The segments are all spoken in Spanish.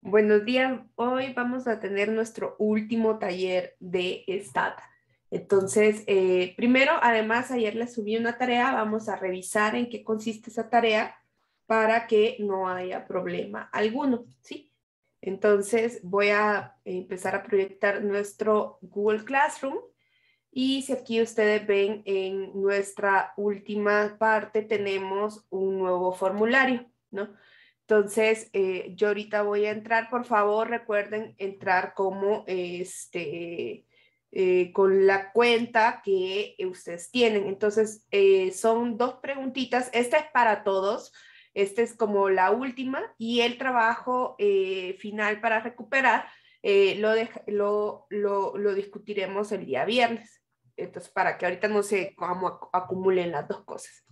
Buenos días. Hoy vamos a tener nuestro último taller de Stata. Entonces, primero, además, ayer les subí una tarea. Vamos a revisar en qué consiste esa tarea para que no haya problema alguno, ¿sí? Entonces, voy a empezar a proyectar nuestro Google Classroom. Y si aquí ustedes ven en nuestra última parte, tenemos un nuevo formulario, ¿no? Entonces, yo ahorita voy a entrar, por favor, recuerden entrar como con la cuenta que ustedes tienen. Entonces, son dos preguntitas. Esta es para todos. Esta es como la última y el trabajo final para recuperar lo discutiremos el día viernes. Entonces, para que ahorita no se acumulen las dos cosas.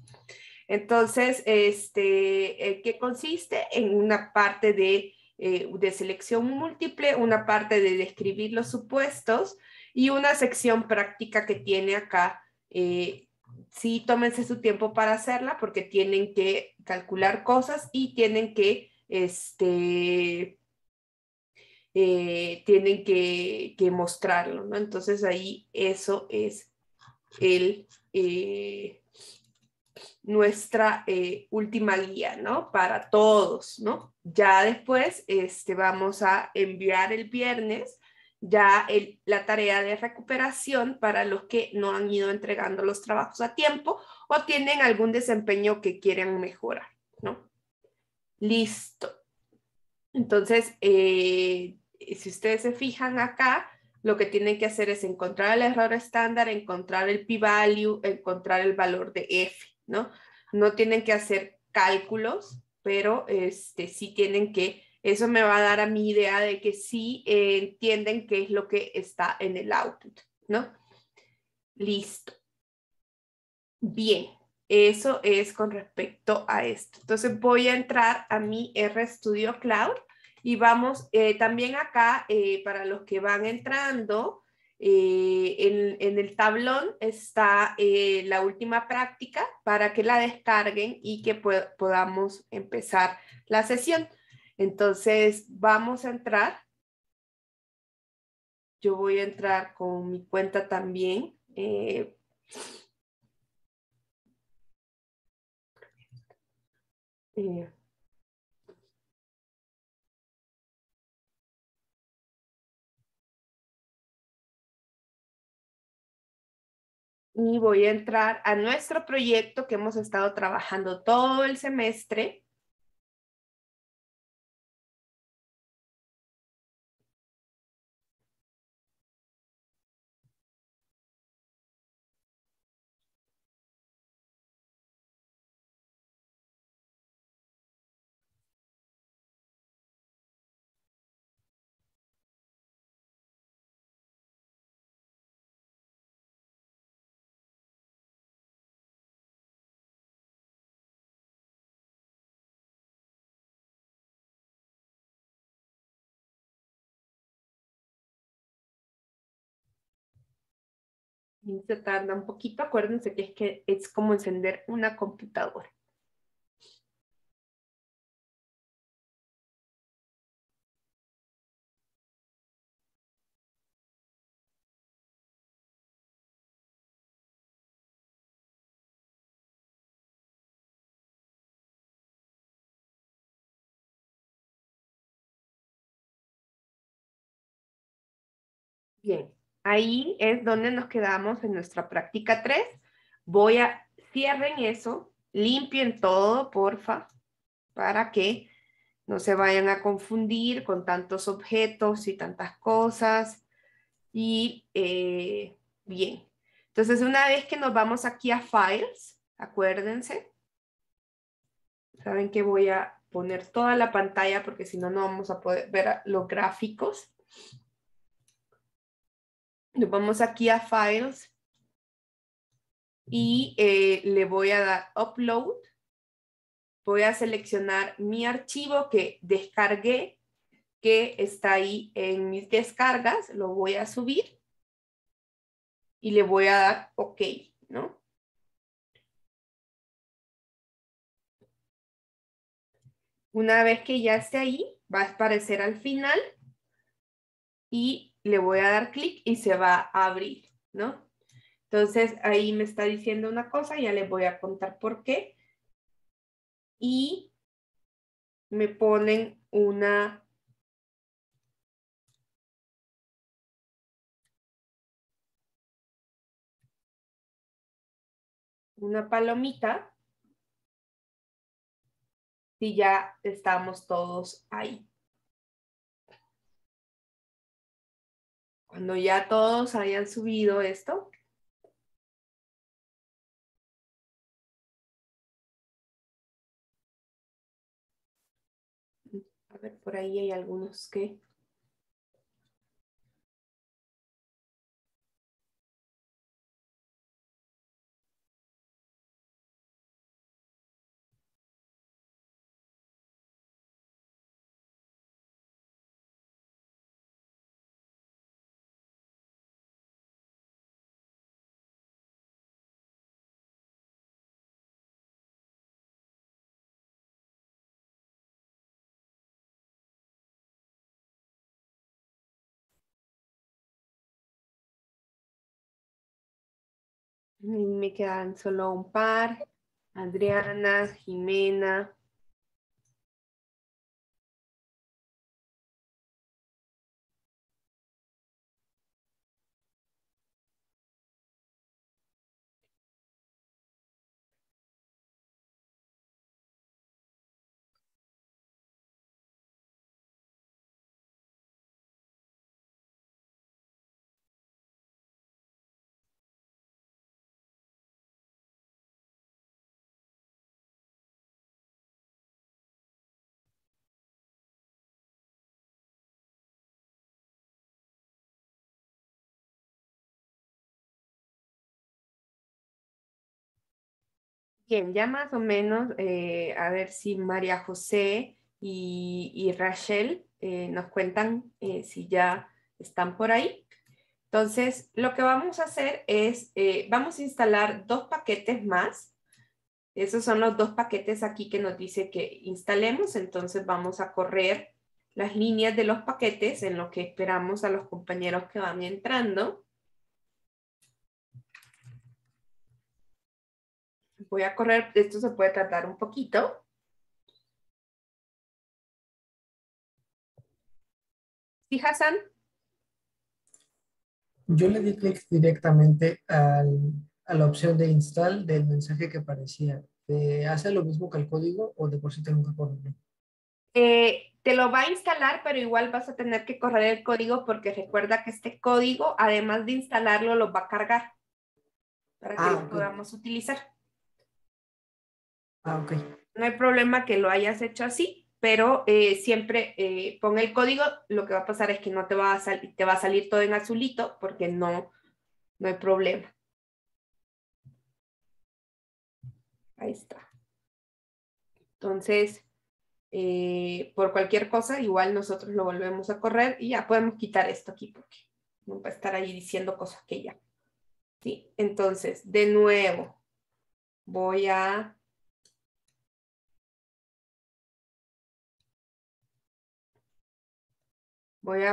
Entonces, ¿qué consiste? En una parte de selección múltiple, una parte de describir los supuestos y una sección práctica que tiene acá. Sí, tómense su tiempo para hacerla porque tienen que calcular cosas y tienen que, tienen que mostrarlo, ¿no? Entonces ahí eso es el... nuestra última guía, ¿no? Para todos, ¿no? Ya después vamos a enviar el viernes ya la tarea de recuperación para los que no han ido entregando los trabajos a tiempo o tienen algún desempeño que quieren mejorar, ¿no? Listo. Entonces, si ustedes se fijan acá, lo que tienen que hacer es encontrar el error estándar, encontrar el p-value, encontrar el valor de f, ¿no? No tienen que hacer cálculos, pero sí tienen que, eso me va a dar a mi idea de que sí entienden qué es lo que está en el output, ¿no? Listo. Bien, eso es con respecto a esto. Entonces voy a entrar a mi RStudio Cloud y vamos también acá, para los que van entrando, en el tablón está la última práctica para que la descarguen y que podamos empezar la sesión. Entonces vamos a entrar. Yo voy a entrar con mi cuenta también. Eh, y voy a entrar a nuestro proyecto que hemos estado trabajando todo el semestre. Y se tarda un poquito, acuérdense que es como encender una computadora. Bien, ahí es donde nos quedamos en nuestra práctica 3. Voy a, cierren eso, limpien todo, porfa, para que no se vayan a confundir con tantos objetos y tantas cosas. Y bien, entonces una vez que nos vamos aquí a Files, acuérdense, saben que voy a poner toda la pantalla porque si no, no vamos a poder ver los gráficos. Nos vamos aquí a Files y le voy a dar Upload. Voy a seleccionar mi archivo que descargué, que está ahí en mis descargas. Lo voy a subir y le voy a dar OK, ¿no? Una vez que ya esté ahí, va a aparecer al final y le voy a dar clic y se va a abrir, ¿no? Entonces ahí me está diciendo una cosa, ya les voy a contar por qué. Y me ponen una palomita y ya estamos todos ahí. Cuando ya todos hayan subido esto, a ver, por ahí hay algunos que... Me quedan solo un par. Adriana, Jimena. Bien, ya más o menos, a ver si María José y Rachel nos cuentan si ya están por ahí. Entonces, lo que vamos a hacer es, vamos a instalar 2 paquetes más. Esos son los 2 paquetes aquí que nos dice que instalemos. Entonces, vamos a correr las líneas de los paquetes en lo que esperamos a los compañeros que van entrando. Voy a correr, esto se puede tardar un poquito. ¿Sí, Hassan? Yo le di clic directamente a la opción de install del mensaje que aparecía. ¿Hace lo mismo que el código o de por sí tengo que ponerlo? Te lo va a instalar, pero igual vas a tener que correr el código porque recuerda que este código, además de instalarlo, lo va a cargar para que Ah, lo ok. podamos utilizar. Ah, ok. No hay problema que lo hayas hecho así, pero siempre pon el código. Lo que va a pasar es que no te va a salir, te va a salir todo en azulito porque no hay problema. Ahí está. Entonces, por cualquier cosa, igual nosotros lo volvemos a correr y ya podemos quitar esto aquí porque no va a estar ahí diciendo cosas que ya. ¿Sí? Entonces, de nuevo, voy a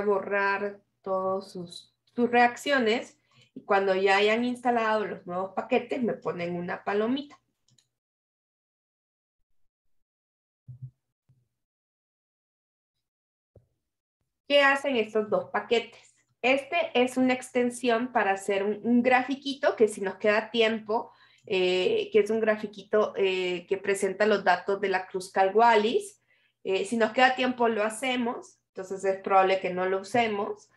borrar todas sus reacciones y cuando ya hayan instalado los nuevos paquetes me ponen una palomita. ¿Qué hacen estos 2 paquetes? Este es una extensión para hacer un grafiquito que si nos queda tiempo, que es un grafiquito que presenta los datos de la Kruskal-Wallis. Si nos queda tiempo lo hacemos, entonces es probable que no lo usemos.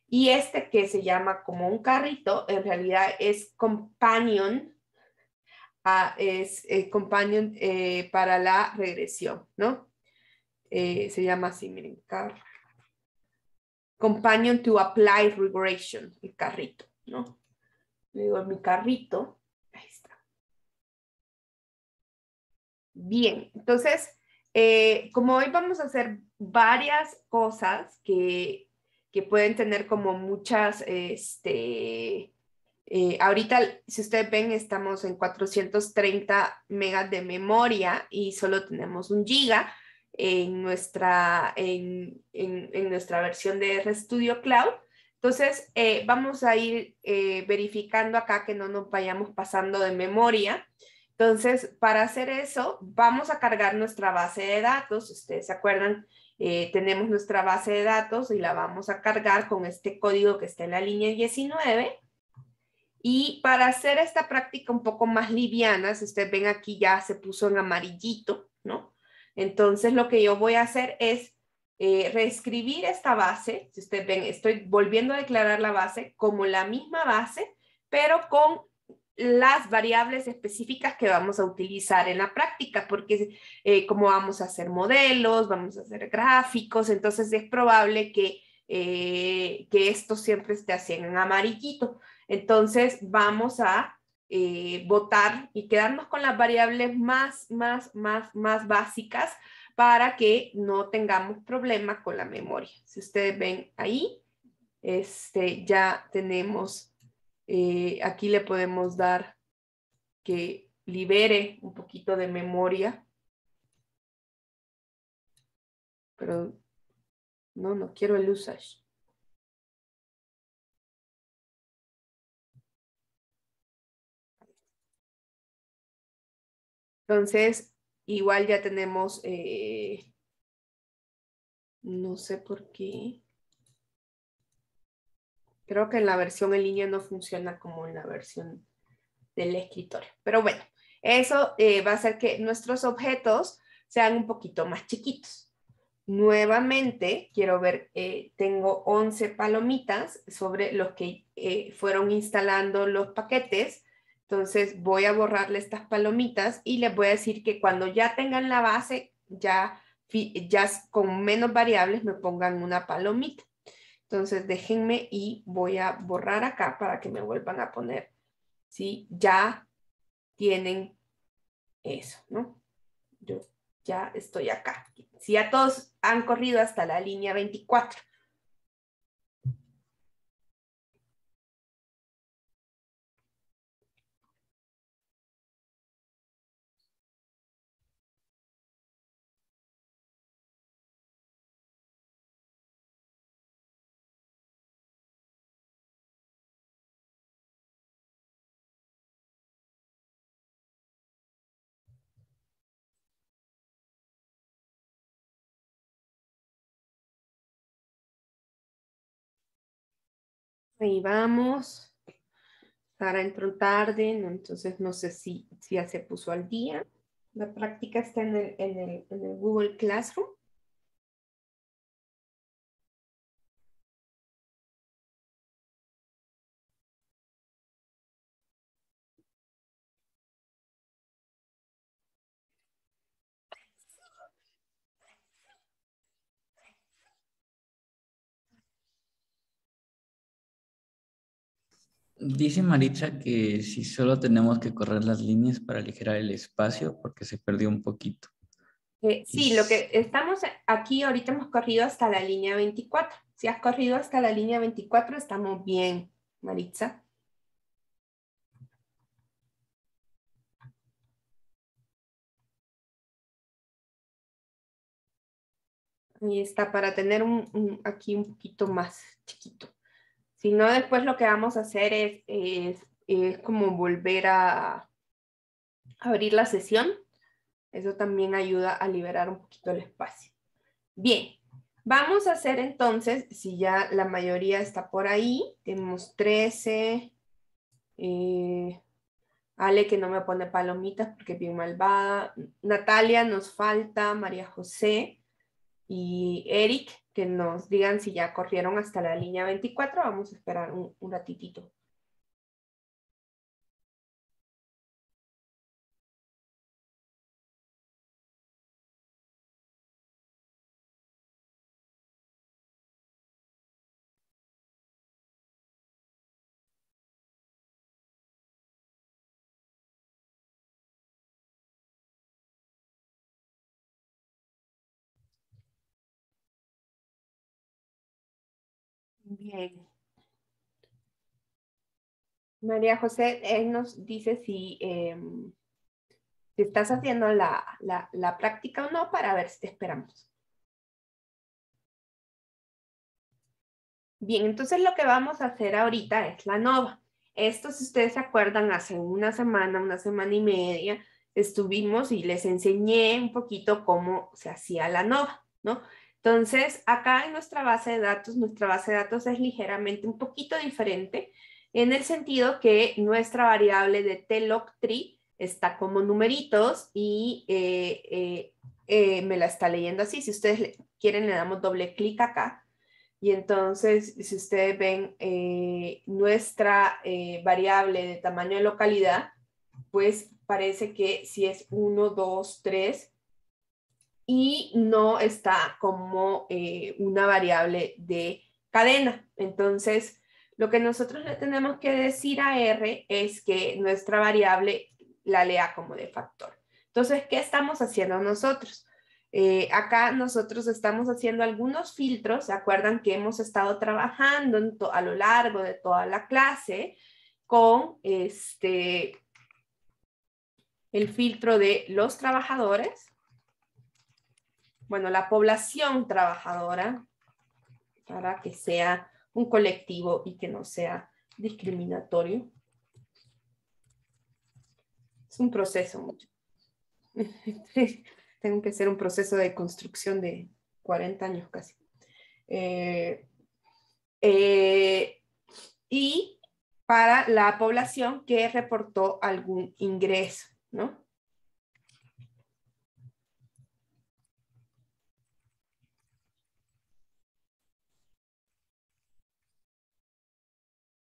Y este que se llama como un carrito, en realidad es companion, companion para la regresión, ¿no? Se llama así, miren, companion to apply regression, el carrito, ¿no? Le digo, mi carrito, ahí está. Bien, entonces, como hoy vamos a hacer varias cosas que pueden tener como muchas, ahorita, si ustedes ven, estamos en 430 megas de memoria y solo tenemos 1 giga. en nuestra versión de RStudio Cloud. Entonces, vamos a ir verificando acá que no nos vayamos pasando de memoria. Entonces, para hacer eso, vamos a cargar nuestra base de datos. Ustedes se acuerdan, tenemos nuestra base de datos y la vamos a cargar con este código que está en la línea 19. Y para hacer esta práctica un poco más liviana, si ustedes ven aquí ya se puso en amarillito, ¿no? Entonces lo que yo voy a hacer es reescribir esta base. Si ustedes ven, estoy volviendo a declarar la base como la misma base, pero con las variables específicas que vamos a utilizar en la práctica, porque como vamos a hacer modelos, vamos a hacer gráficos, entonces es probable que esto siempre esté así en amarillito. Entonces vamos a votar y quedarnos con las variables más básicas para que no tengamos problemas con la memoria. Si ustedes ven ahí, ya tenemos, aquí le podemos dar que libere un poquito de memoria. Pero no quiero el usage. Entonces, igual ya tenemos, no sé por qué. Creo que en la versión en línea no funciona como en la versión del escritorio. Pero bueno, eso va a hacer que nuestros objetos sean un poquito más chiquitos. Nuevamente, quiero ver, tengo 11 palomitas sobre los que fueron instalando los paquetes. Entonces voy a borrarle estas palomitas y les voy a decir que cuando ya tengan la base, ya con menos variables me pongan una palomita. Entonces déjenme y voy a borrar acá para que me vuelvan a poner, ¿sí? Ya tienen eso, ¿no? Yo ya estoy acá. Si ya todos han corrido hasta la línea 24. Ahí vamos. Sara entró tarde, ¿no? Entonces no sé si ya se puso al día. La práctica está en el Google Classroom. Dice Maritza que si solo tenemos que correr las líneas para aligerar el espacio porque se perdió un poquito. Sí, lo que estamos aquí ahorita hemos corrido hasta la línea 24. Si has corrido hasta la línea 24, estamos bien, Maritza. Ahí está, para tener aquí un poquito más chiquito. Si no, después lo que vamos a hacer es como volver a abrir la sesión. Eso también ayuda a liberar un poquito el espacio. Bien, vamos a hacer entonces, si ya la mayoría está por ahí, tenemos 13, Ale que no me pone palomitas porque es bien malvada, Natalia nos falta, María José y Eric, que nos digan si ya corrieron hasta la línea 24, vamos a esperar un ratitito. Bien. María José, él nos dice si si estás haciendo la práctica o no para ver si te esperamos. Bien, entonces lo que vamos a hacer ahorita es la ANOVA. Esto, si ustedes se acuerdan, hace una semana y media, estuvimos y les enseñé un poquito cómo se hacía la ANOVA, ¿no? Entonces, acá en nuestra base de datos es ligeramente un poquito diferente en el sentido que nuestra variable de TLOC3 está como numeritos y me la está leyendo así. Si ustedes quieren, le damos doble clic acá. Y entonces, si ustedes ven nuestra variable de tamaño de localidad, pues parece que sí es 1, 2, 3 y no está como una variable de cadena. Entonces, lo que nosotros le tenemos que decir a R es que nuestra variable la lea como de factor. Entonces, ¿qué estamos haciendo nosotros? Acá nosotros estamos haciendo algunos filtros. ¿Se acuerdan que hemos estado trabajando a lo largo de toda la clase con el filtro de los trabajadores? Bueno, la población trabajadora, para que sea un colectivo y que no sea discriminatorio. Es un proceso mucho. Tengo que hacer un proceso de construcción de 40 años casi. Y para la población que reportó algún ingreso, ¿no?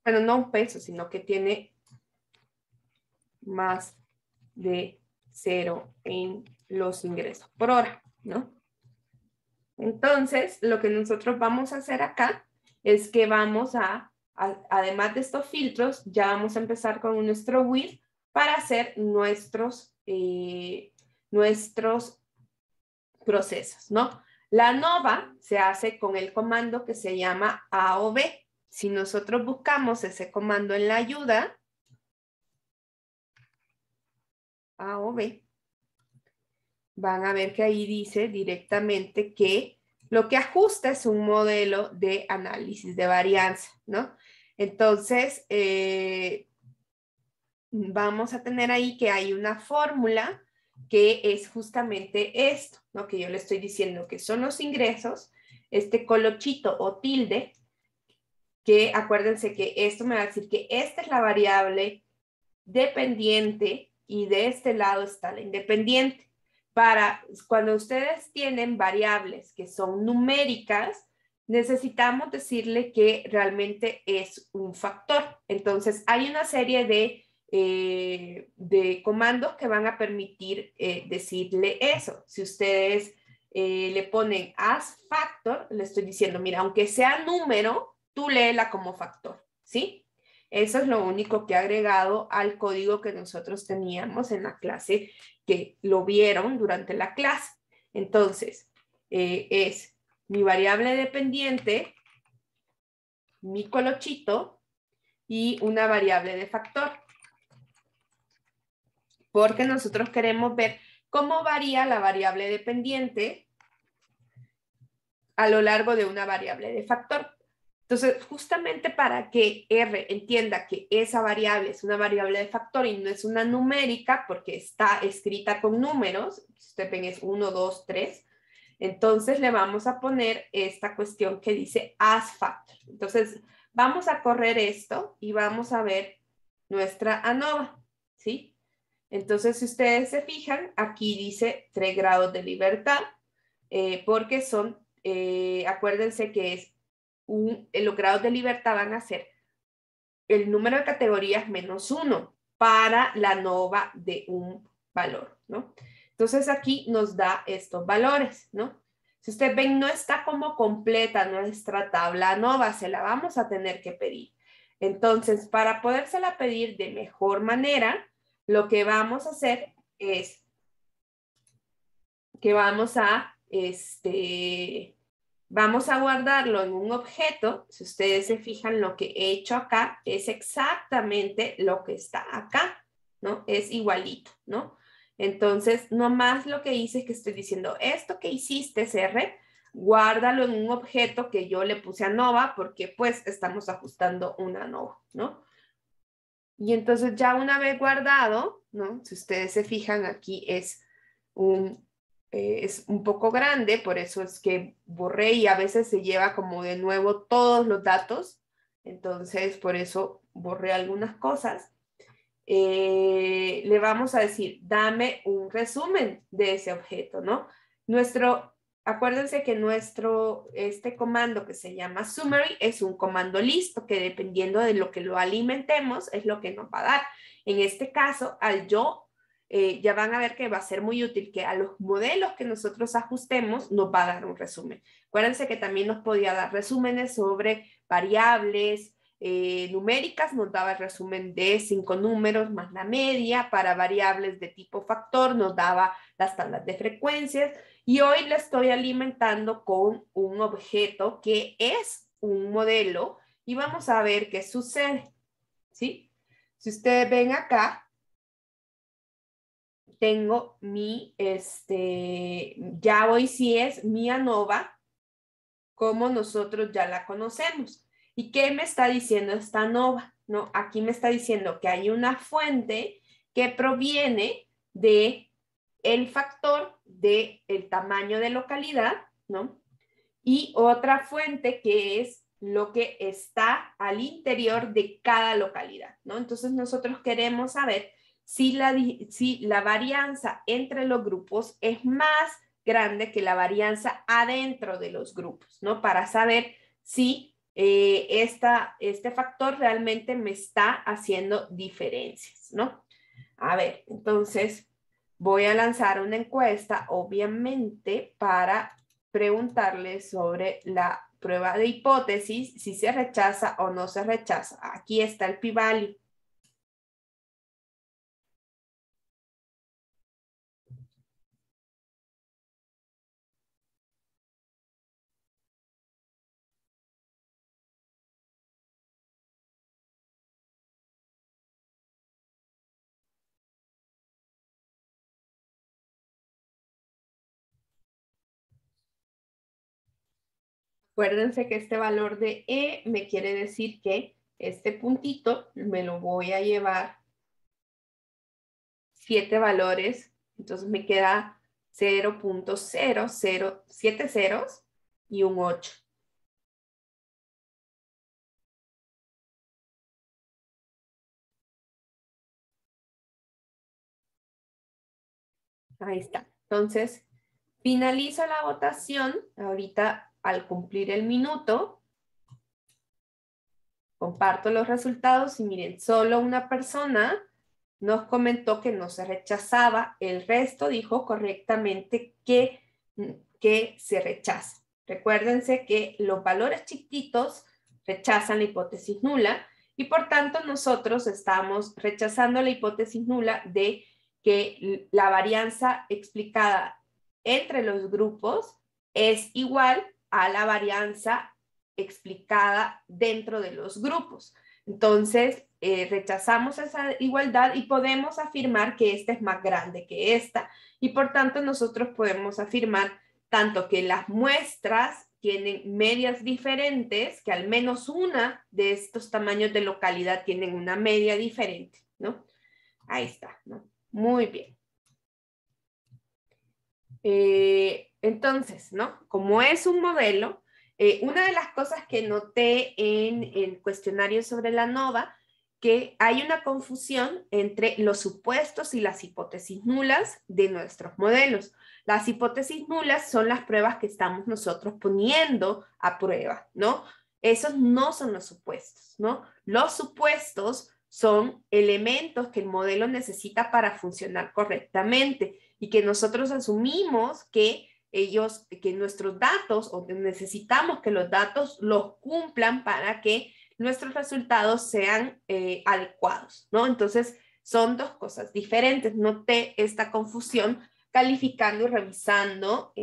Bueno, no un peso, sino que tiene más de 0 en los ingresos por hora, ¿no? Entonces, lo que nosotros vamos a hacer acá es que vamos además de estos filtros, ya vamos a empezar con nuestro with para hacer nuestros procesos, ¿no? La ANOVA se hace con el comando que se llama AOV. Si nosotros buscamos ese comando en la ayuda, AOV, van a ver que ahí dice directamente que lo que ajusta es un modelo de análisis de varianza, ¿no? Entonces, vamos a tener ahí que hay una fórmula que es justamente esto, ¿no? Que yo le estoy diciendo que son los ingresos, este colochito o tilde, que acuérdense que esto me va a decir que esta es la variable dependiente y de este lado está la independiente. Para cuando ustedes tienen variables que son numéricas, necesitamos decirle que realmente es un factor. Entonces, hay una serie de comandos que van a permitir decirle eso. Si ustedes le ponen as factor, le estoy diciendo, mira, aunque sea número, tú léela como factor, ¿sí? Eso es lo único que he agregado al código que nosotros teníamos en la clase, que lo vieron durante la clase. Entonces, es mi variable dependiente, mi colochito y una variable de factor. Porque nosotros queremos ver cómo varía la variable dependiente a lo largo de una variable de factor. Entonces, justamente para que R entienda que esa variable es una variable de factor y no es una numérica, porque está escrita con números, si ustedes ven es 1, 2, 3, entonces le vamos a poner esta cuestión que dice as factor. Entonces, vamos a correr esto y vamos a ver nuestra ANOVA, ¿sí? Entonces, si ustedes se fijan, aquí dice 3 grados de libertad, porque son, acuérdense que es los grados de libertad van a ser el número de categorías menos 1 para la ANOVA de un valor, ¿no? Entonces aquí nos da estos valores, ¿no? Si ustedes ven, no está como completa nuestra tabla ANOVA, se la vamos a tener que pedir. Entonces, para podérsela pedir de mejor manera, lo que vamos a hacer es que vamos a guardarlo en un objeto. Si ustedes se fijan, lo que he hecho acá es exactamente lo que está acá, ¿no? Es igualito, ¿no? Entonces, nomás lo que hice es que estoy diciendo, esto que hiciste, CR, guárdalo en un objeto que yo le puse a ANOVA porque pues estamos ajustando una ANOVA, ¿no? Y entonces ya una vez guardado, ¿no? Si ustedes se fijan aquí es un poco grande, por eso es que borré y a veces se lleva como de nuevo todos los datos. Entonces por eso borré algunas cosas. Le vamos a decir, dame un resumen de ese objeto, ¿no? Acuérdense que este comando que se llama summary es un comando listo que dependiendo de lo que lo alimentemos es lo que nos va a dar. En este caso, ya van a ver que va a ser muy útil que a los modelos que nosotros ajustemos nos va a dar un resumen. Acuérdense que también nos podía dar resúmenes sobre variables, numéricas, nos daba el resumen de 5 números más la media. Para variables de tipo factor nos daba las tablas de frecuencias, y hoy le estoy alimentando con un objeto que es un modelo y vamos a ver qué sucede, ¿sí? Si ustedes ven acá, tengo ya hoy sí es mi ANOVA como nosotros ya la conocemos. ¿Y qué me está diciendo esta ANOVA? ¿No? Aquí me está diciendo que hay una fuente que proviene de el factor del tamaño de localidad, ¿no? Y otra fuente que es lo que está al interior de cada localidad, ¿no? Entonces nosotros queremos saber si la varianza entre los grupos es más grande que la varianza adentro de los grupos, ¿no? Para saber si este factor realmente me está haciendo diferencias, ¿no? A ver, entonces voy a lanzar una encuesta, obviamente, para preguntarles sobre la prueba de hipótesis, si se rechaza o no se rechaza. Aquí está el p-value. Acuérdense que este valor de E me quiere decir que este puntito me lo voy a llevar 7 valores, entonces me queda 0.007 ceros y un 8. Ahí está. Entonces, finalizo la votación ahorita al cumplir el minuto. Comparto los resultados y miren, solo una persona nos comentó que no se rechazaba. El resto dijo correctamente que se rechaza. Recuérdense que los valores chiquitos rechazan la hipótesis nula y por tanto nosotros estamos rechazando la hipótesis nula de que la varianza explicada entre los grupos es igual a la varianza explicada dentro de los grupos. Entonces, rechazamos esa igualdad y podemos afirmar que esta es más grande que esta. Y por tanto, nosotros podemos afirmar tanto que las muestras tienen medias diferentes, que al menos una de estos tamaños de localidad tienen una media diferente, ¿no? Ahí está, ¿no? Muy bien. Entonces, ¿no? Como es un modelo, una de las cosas que noté en el cuestionario sobre la ANOVA, que hay una confusión entre los supuestos y las hipótesis nulas de nuestros modelos. Las hipótesis nulas son las pruebas que estamos nosotros poniendo a prueba, ¿no? Esos no son los supuestos, ¿no? Los supuestos son elementos que el modelo necesita para funcionar correctamente y que nosotros asumimos que nuestros datos, o necesitamos que los datos los cumplan para que nuestros resultados sean adecuados, ¿no? Entonces, son dos cosas diferentes. Noté esta confusión calificando y revisando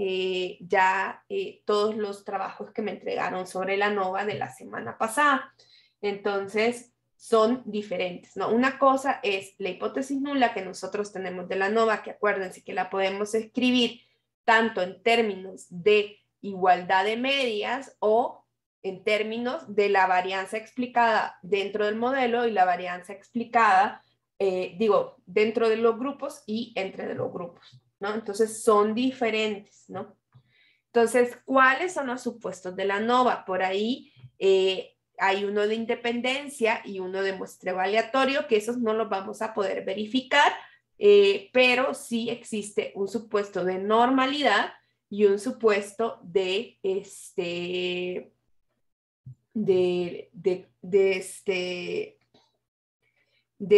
todos los trabajos que me entregaron sobre la ANOVA de la semana pasada. Entonces, son diferentes, ¿no? Una cosa es la hipótesis nula que nosotros tenemos de la ANOVA, que acuérdense que la podemos escribir tanto en términos de igualdad de medias o en términos de la varianza explicada dentro del modelo y la varianza explicada, dentro de los grupos y entre de los grupos, ¿no? Entonces son diferentes, ¿no? Entonces, ¿cuáles son los supuestos de la ANOVA? Por ahí hay uno de independencia y uno de muestreo aleatorio, que esos no los vamos a poder verificar, pero sí existe un supuesto de normalidad y un supuesto de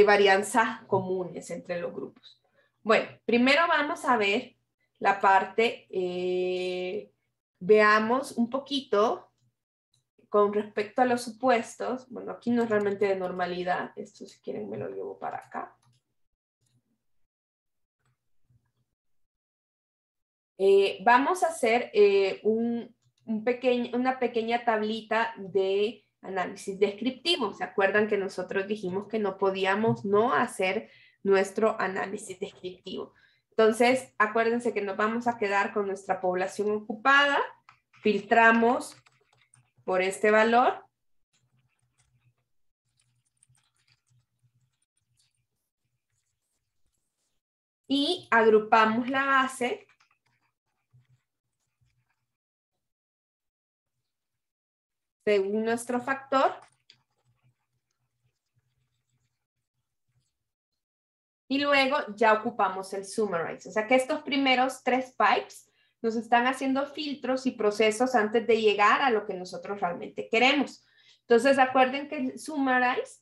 varianzas comunes entre los grupos. Bueno, primero vamos a ver la parte, veamos un poquito con respecto a los supuestos. Bueno, aquí no es realmente de normalidad. Esto, si quieren, me lo llevo para acá. Vamos a hacer una pequeña tablita de análisis descriptivo. ¿Se acuerdan que nosotros dijimos que no podíamos no hacer nuestro análisis descriptivo? Entonces, acuérdense que nos vamos a quedar con nuestra población ocupada. Filtramos por este valor. Y agrupamos la base según nuestro factor. Y luego ya ocupamos el summarize. O sea que estos primeros 3 pipes nos están haciendo filtros y procesos antes de llegar a lo que nosotros realmente queremos. Entonces, acuerden que el summarize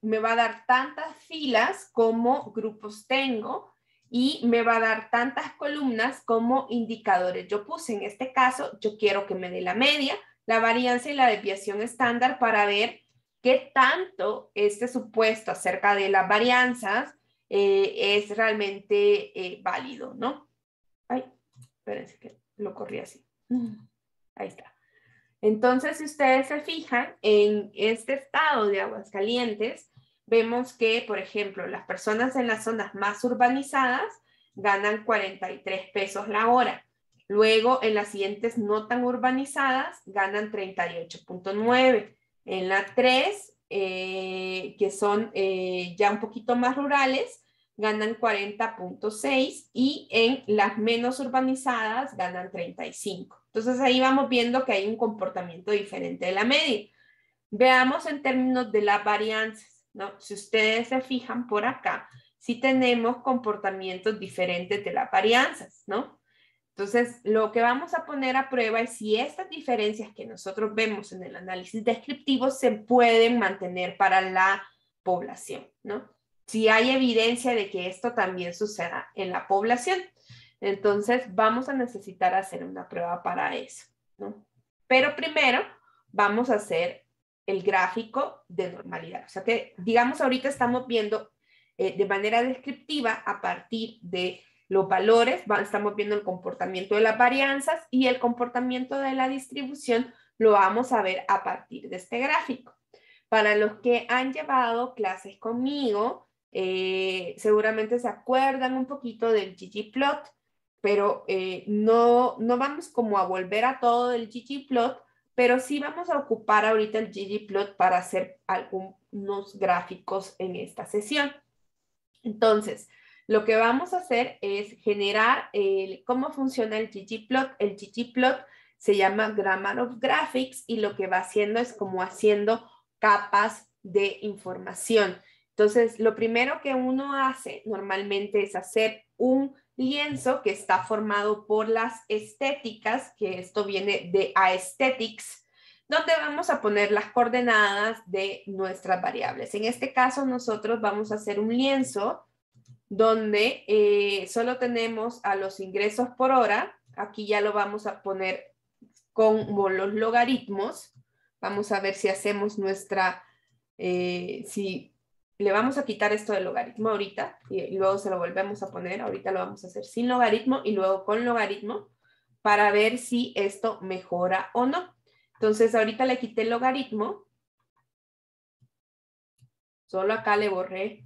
me va a dar tantas filas como grupos tengo y me va a dar tantas columnas como indicadores yo puse. En este caso, yo quiero que me dé la media, la varianza y la desviación estándar para ver qué tanto este supuesto acerca de las varianzas es realmente válido, ¿no? Ay, espérense que lo corrí así. Ahí está. Entonces, si ustedes se fijan, en este estado de Aguascalientes, vemos que, por ejemplo, las personas en las zonas más urbanizadas ganan 43 pesos la hora. Luego, en las siguientes no tan urbanizadas, ganan 38.9. En la 3, que son ya un poquito más rurales, ganan 40.6 y en las menos urbanizadas ganan 35. Entonces ahí vamos viendo que hay un comportamiento diferente de la media. Veamos en términos de las varianzas, ¿no? Si ustedes se fijan por acá, sí tenemos comportamientos diferentes de las varianzas, ¿no? Entonces, lo que vamos a poner a prueba es si estas diferencias que nosotros vemos en el análisis descriptivo se pueden mantener para la población, ¿no? Si hay evidencia de que esto también suceda en la población. Entonces, vamos a necesitar hacer una prueba para eso, ¿no? Pero primero, vamos a hacer el gráfico de normalidad. O sea que, digamos, ahorita estamos viendo de manera descriptiva a partir de los valores, estamos viendo el comportamiento de las varianzas y el comportamiento de la distribución lo vamos a ver a partir de este gráfico. Para los que han llevado clases conmigo, seguramente se acuerdan un poquito del ggplot, pero no vamos como a volver a todo del ggplot, pero sí vamos a ocupar ahorita el ggplot para hacer algunos gráficos en esta sesión. Entonces, lo que vamos a hacer es generar cómo funciona el ggplot. El ggplot se llama Grammar of Graphics y lo que va haciendo es como haciendo capas de información. Entonces, lo primero que uno hace normalmente es hacer un lienzo que está formado por las estéticas, que esto viene de aesthetics, donde vamos a poner las coordenadas de nuestras variables. En este caso, nosotros vamos a hacer un lienzo donde solo tenemos a los ingresos por hora. Aquí ya lo vamos a poner como los logaritmos. Vamos a ver si hacemos si le vamos a quitar esto del logaritmo ahorita y luego se lo volvemos a poner. Ahorita lo vamos a hacer sin logaritmo y luego con logaritmo para ver si esto mejora o no. Entonces ahorita le quité el logaritmo Solo acá le borré.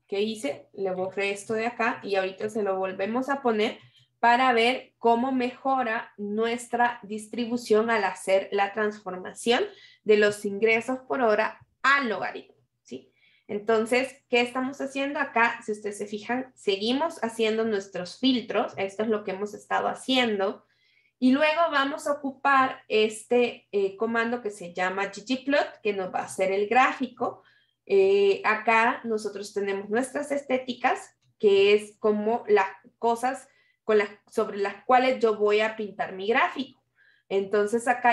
¿Qué hice? Le borré esto de acá y ahorita se lo volvemos a poner para ver cómo mejora nuestra distribución al hacer la transformación de los ingresos por hora al logaritmo, ¿sí? Entonces, ¿qué estamos haciendo acá? Si ustedes se fijan, seguimos haciendo nuestros filtros. Esto es lo que hemos estado haciendo. Y luego vamos a ocupar este comando que se llama ggplot, que nos va a hacer el gráfico. Acá nosotros tenemos nuestras estéticas, que es como las cosas sobre las cuales yo voy a pintar mi gráfico. Entonces acá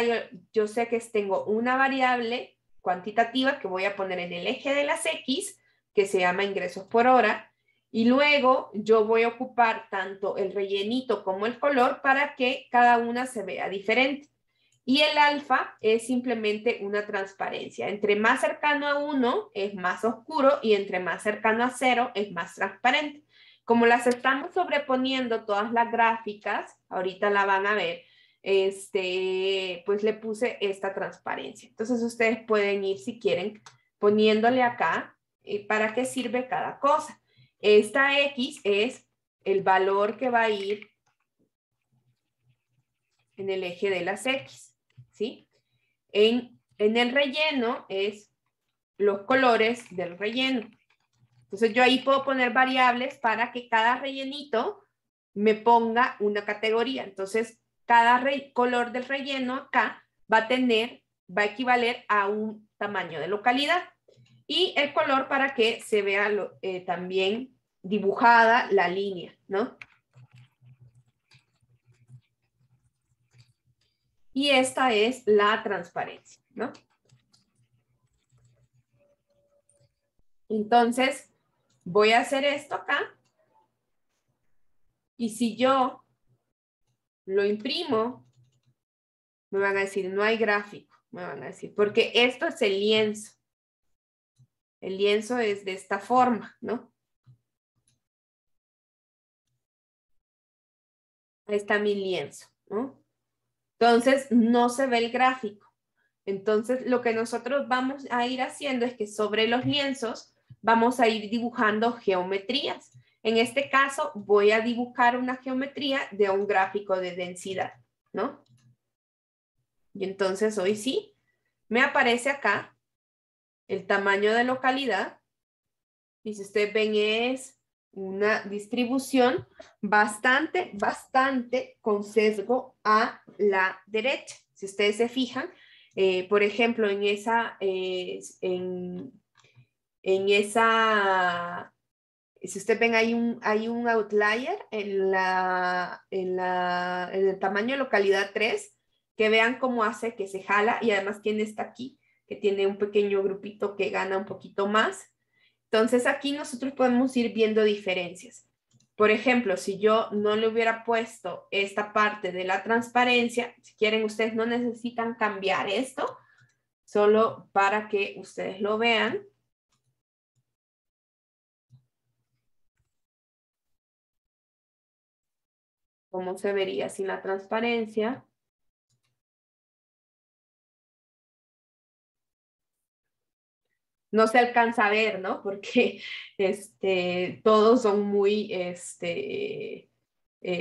yo sé que tengo una variable cuantitativa que voy a poner en el eje de las X, que se llama ingresos por hora, y luego yo voy a ocupar tanto el rellenito como el color para que cada una se vea diferente. Y el alfa es simplemente una transparencia. Entre más cercano a 1 es más oscuro y entre más cercano a 0 es más transparente. Como las estamos sobreponiendo todas las gráficas, ahorita la van a ver, pues le puse esta transparencia. Entonces ustedes pueden ir, si quieren, poniéndole acá para qué sirve cada cosa. Esta X es el valor que va a ir en el eje de las X, ¿sí? En el relleno es los colores del relleno. Entonces yo ahí puedo poner variables para que cada rellenito me ponga una categoría. Entonces cada color del relleno acá va a equivaler a un tamaño de localidad. Y el color para que se vea también dibujada la línea, ¿no? Y esta es la transparencia, ¿no? Entonces, voy a hacer esto acá. Y si yo lo imprimo, me van a decir, no hay gráfico, me van a decir, porque esto es el lienzo. El lienzo es de esta forma, ¿no? Ahí está mi lienzo, ¿no? Entonces, no se ve el gráfico. Entonces, lo que nosotros vamos a ir haciendo es que sobre los lienzos vamos a ir dibujando geometrías. En este caso, voy a dibujar una geometría de un gráfico de densidad, ¿no? Y entonces, hoy sí, me aparece acá el tamaño de localidad. Y si ustedes ven, es una distribución bastante con sesgo a la derecha. Si ustedes se fijan, por ejemplo, en esa, si ustedes ven, hay un outlier en el tamaño de localidad 3, que vean cómo hace que se jala, y además tiene esta aquí, que tiene un pequeño grupito que gana un poquito más. Entonces aquí nosotros podemos ir viendo diferencias. Por ejemplo, si yo no le hubiera puesto esta parte de la transparencia, si quieren, ustedes no necesitan cambiar esto, solo para que ustedes lo vean. Cómo se vería sin la transparencia. No se alcanza a ver, ¿no? Porque todos son muy,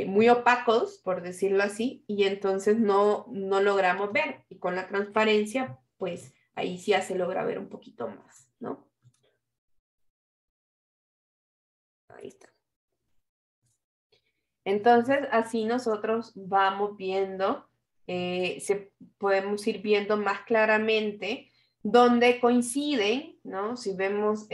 muy opacos, por decirlo así, y entonces no logramos ver. Y con la transparencia, pues ahí sí ya se logra ver un poquito más, ¿no? Ahí está. Entonces, así nosotros vamos viendo, podemos ir viendo más claramente dónde coinciden, ¿no? Si vemos,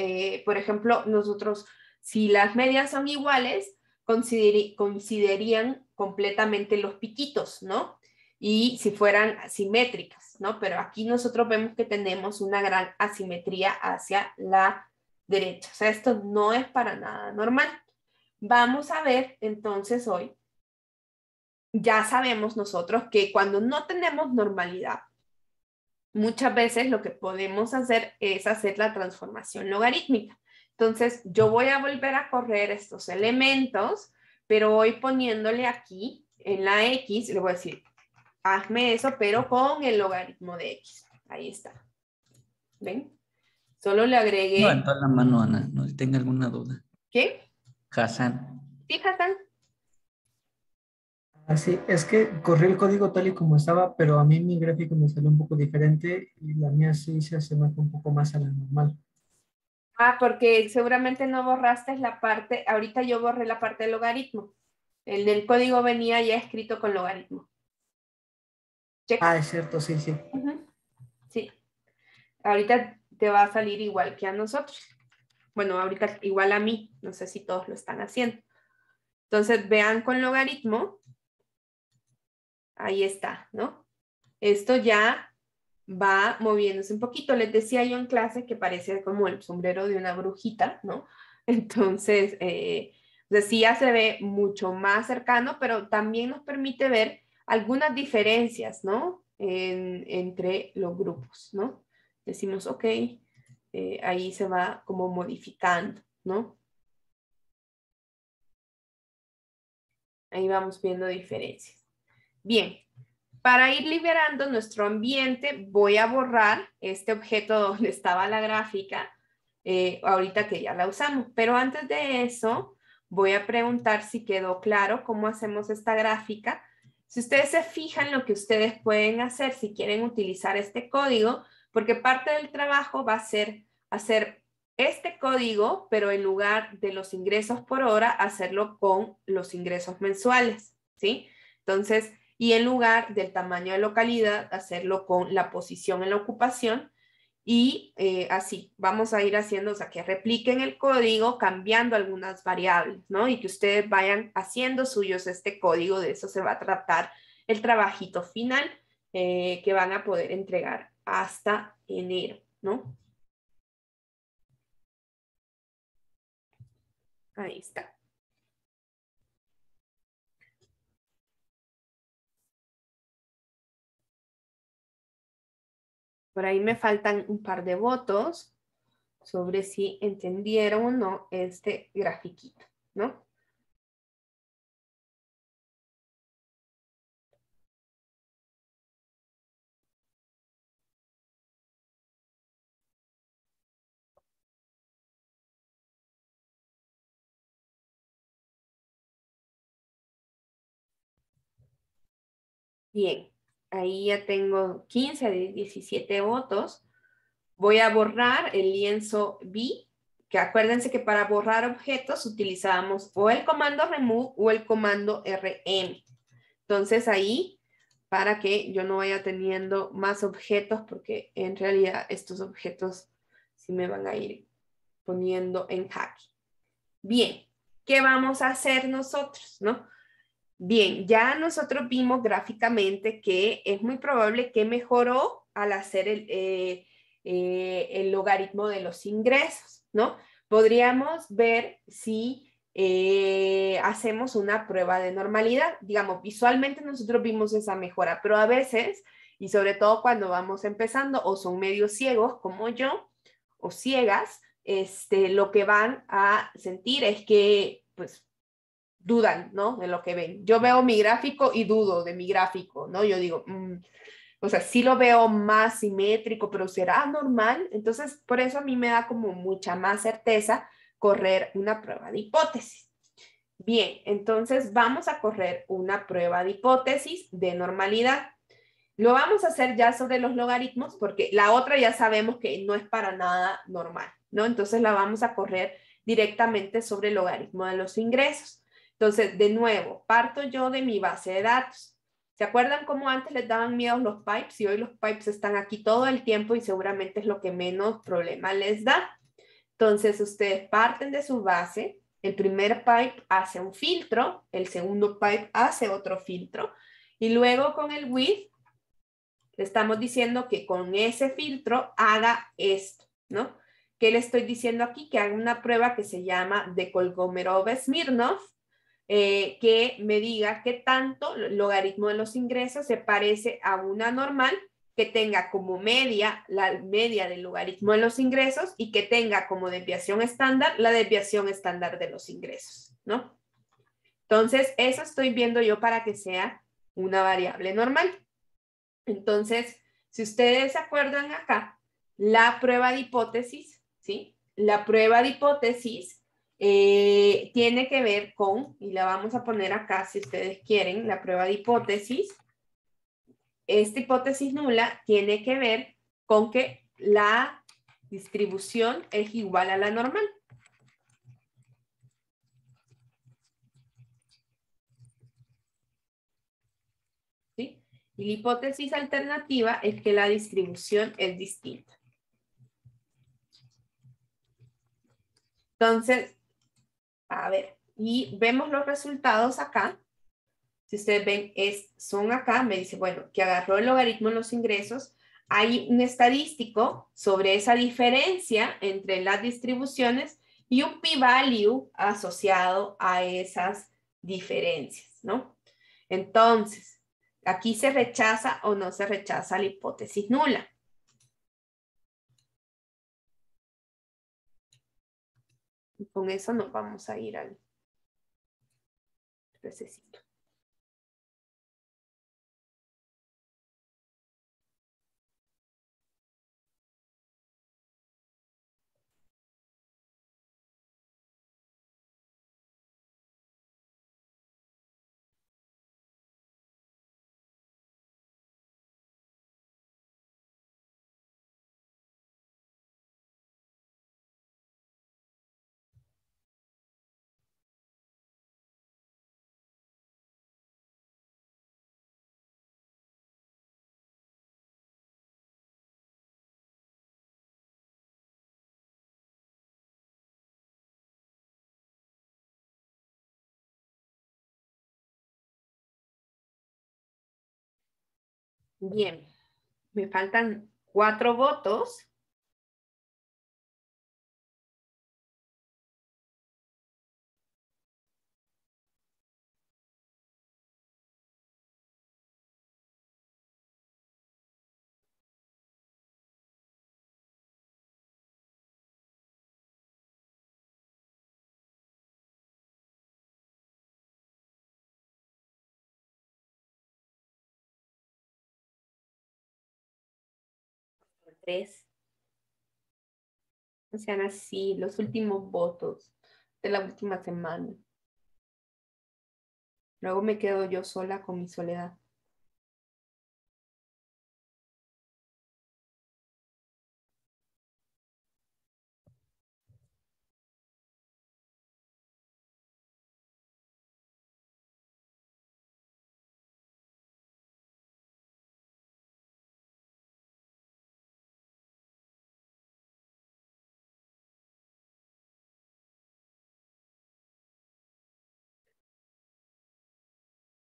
por ejemplo, nosotros, si las medias son iguales, coincidirían completamente los piquitos, ¿no? Y si fueran simétricas, ¿no? Pero aquí nosotros vemos que tenemos una gran asimetría hacia la derecha. O sea, esto no es para nada normal. Vamos a ver entonces hoy, ya sabemos nosotros que cuando no tenemos normalidad, muchas veces lo que podemos hacer es hacer la transformación logarítmica. Entonces yo voy a volver a correr estos elementos, pero hoy poniéndole aquí en la X, le voy a decir, hazme eso, pero con el logaritmo de X. Ahí está. ¿Ven? Solo le agregué... Levantó la mano, Ana, no si tenga alguna duda. ¿Qué? Hassan. ¿Sí, Hassan? Así, es que corrí el código tal y como estaba, pero a mí mi gráfico me salió un poco diferente y la mía sí se asemeja un poco más a la normal. Ah, porque seguramente no borraste la parte, ahorita yo borré la parte del logaritmo. El código venía ya escrito con logaritmo. Checa. Ah, es cierto, sí, sí. Ujú. Sí. Ahorita te va a salir igual que a nosotros. Bueno, ahorita igual a mí. No sé si todos lo están haciendo. Entonces, vean con logaritmo. Ahí está, ¿no? Esto ya va moviéndose un poquito. Les decía yo en clase que parece como el sombrero de una brujita, ¿no? Entonces, sí ya se ve mucho más cercano, pero también nos permite ver algunas diferencias, ¿no? Entre los grupos, ¿no? Decimos, ok, ahí se va como modificando, ¿no? Ahí vamos viendo diferencias. Bien, para ir liberando nuestro ambiente, voy a borrar este objeto donde estaba la gráfica, ahorita que ya la usamos. Pero antes de eso, voy a preguntar si quedó claro cómo hacemos esta gráfica. Si ustedes se fijan lo que ustedes pueden hacer si quieren utilizar este código, porque parte del trabajo va a ser hacer este código, pero en lugar de los ingresos por hora, hacerlo con los ingresos mensuales, ¿sí? Entonces, y en lugar del tamaño de localidad, hacerlo con la posición en la ocupación y así vamos a ir haciendo, o sea, que repliquen el código cambiando algunas variables, ¿no? Y que ustedes vayan haciendo suyos este código, de eso se va a tratar el trabajito final que van a poder entregar hasta enero, ¿no? Ahí está. Por ahí me faltan un par de votos sobre si entendieron o no este grafiquito, ¿no? Bien, ahí ya tengo 15 de 17 votos. Voy a borrar el lienzo B, que acuérdense que para borrar objetos utilizábamos o el comando remove o el comando rm. Entonces ahí, para que yo no vaya teniendo más objetos, porque en realidad estos objetos sí me van a ir poniendo en jaque. Bien, ¿qué vamos a hacer nosotros, no? Bien, ya nosotros vimos gráficamente que es muy probable que mejoró al hacer el logaritmo de los ingresos, ¿no? Podríamos ver si hacemos una prueba de normalidad. Digamos, visualmente nosotros vimos esa mejora, pero a veces, y sobre todo cuando vamos empezando o son medio ciegos como yo, o ciegas, lo que van a sentir es que, pues, dudan, ¿no? De lo que ven. Yo veo mi gráfico y dudo de mi gráfico, ¿no? Yo digo, o sea, sí lo veo más simétrico, pero ¿será normal? Entonces, por eso a mí me da como mucha más certeza correr una prueba de hipótesis. Bien, entonces vamos a correr una prueba de hipótesis de normalidad. Lo vamos a hacer ya sobre los logaritmos porque la otra ya sabemos que no es para nada normal, ¿no? Entonces la vamos a correr directamente sobre el logaritmo de los ingresos. Entonces, de nuevo, parto yo de mi base de datos. ¿Se acuerdan cómo antes les daban miedo los pipes? Y hoy los pipes están aquí todo el tiempo y seguramente es lo que menos problema les da. Entonces, ustedes parten de su base. El primer pipe hace un filtro, el segundo pipe hace otro filtro. Y luego con el with, le estamos diciendo que con ese filtro haga esto, ¿no? ¿Qué le estoy diciendo aquí? Que haga una prueba que se llama de Kolmogorov-Smirnov, que me diga qué tanto el logaritmo de los ingresos se parece a una normal que tenga como media la media del logaritmo de los ingresos y que tenga como desviación estándar la desviación estándar de los ingresos, ¿no? Entonces, eso estoy viendo yo para que sea una variable normal. Entonces, si ustedes se acuerdan acá, la prueba de hipótesis, ¿sí? La prueba de hipótesis tiene que ver con, y la vamos a poner acá si ustedes quieren, la prueba de hipótesis. Esta hipótesis nula tiene que ver con que la distribución es igual a la normal. ¿Sí? Y la hipótesis alternativa es que la distribución es distinta. Entonces, a ver, y vemos los resultados acá. Si ustedes ven, son acá, me dice, bueno, que agarró el logaritmo en los ingresos. Hay un estadístico sobre esa diferencia entre las distribuciones y un p-value asociado a esas diferencias, ¿no? Entonces, aquí se rechaza o no se rechaza la hipótesis nula. Y con eso nos vamos a ir al recesito. Bien, me faltan 4 votos. Tres. No sean así, los últimos votos de la última semana. Luego me quedo yo sola con mi soledad.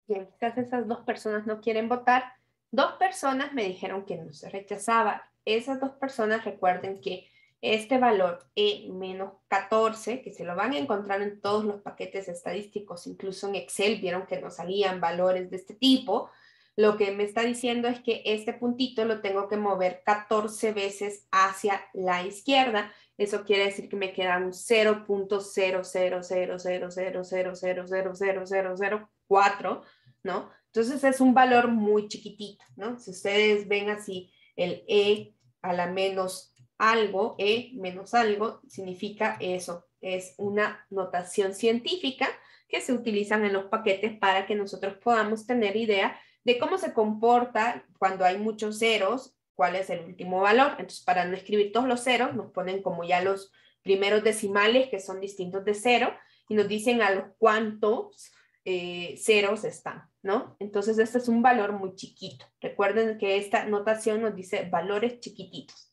Bien, quizás esas 2 personas no quieren votar. 2 personas me dijeron que no se rechazaba. Esas 2 personas recuerden que este valor E-14, que se lo van a encontrar en todos los paquetes estadísticos, incluso en Excel, vieron que nos salían valores de este tipo. Lo que me está diciendo es que este puntito lo tengo que mover 14 veces hacia la izquierda. Eso quiere decir que me queda un 0.0000000000004, ¿no? Entonces es un valor muy chiquitito, ¿no? Si ustedes ven así el E a la menos algo, E menos algo, significa eso. Es una notación científica que se utilizan en los paquetes para que nosotros podamos tener idea de cómo se comporta cuando hay muchos ceros, cuál es el último valor. Entonces, para no escribir todos los ceros, nos ponen como ya los primeros decimales que son distintos de cero y nos dicen a los cuántos ceros están, ¿no? Entonces, este es un valor muy chiquito. Recuerden que esta notación nos dice valores chiquititos.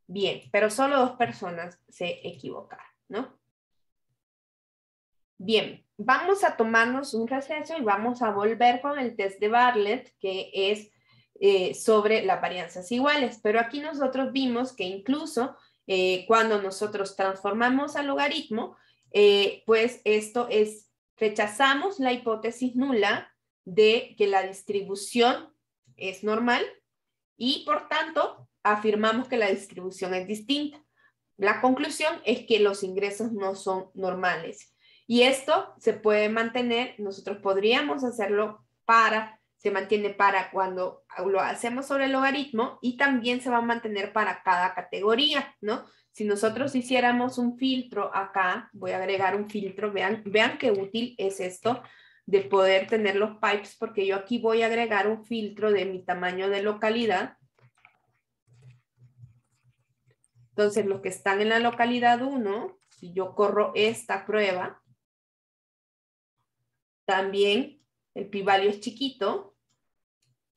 Bien, pero solo 2 personas se equivocaron, ¿no? Bien, vamos a tomarnos un receso y vamos a volver con el test de Bartlett, que es sobre las varianzas iguales. Pero aquí nosotros vimos que incluso cuando nosotros transformamos al logaritmo, pues esto es, rechazamos la hipótesis nula de que la distribución es normal y por tanto afirmamos que la distribución es distinta. La conclusión es que los ingresos no son normales. Y esto se puede mantener, nosotros podríamos hacerlo para Se mantiene para cuando lo hacemos sobre el logaritmo y también se va a mantener para cada categoría, ¿no? Si nosotros hiciéramos un filtro acá, voy a agregar un filtro, vean qué útil es esto de poder tener los pipes, porque yo aquí voy a agregar un filtro de mi tamaño de localidad. Entonces, los que están en la localidad 1, si yo corro esta prueba, también el p-value es chiquito.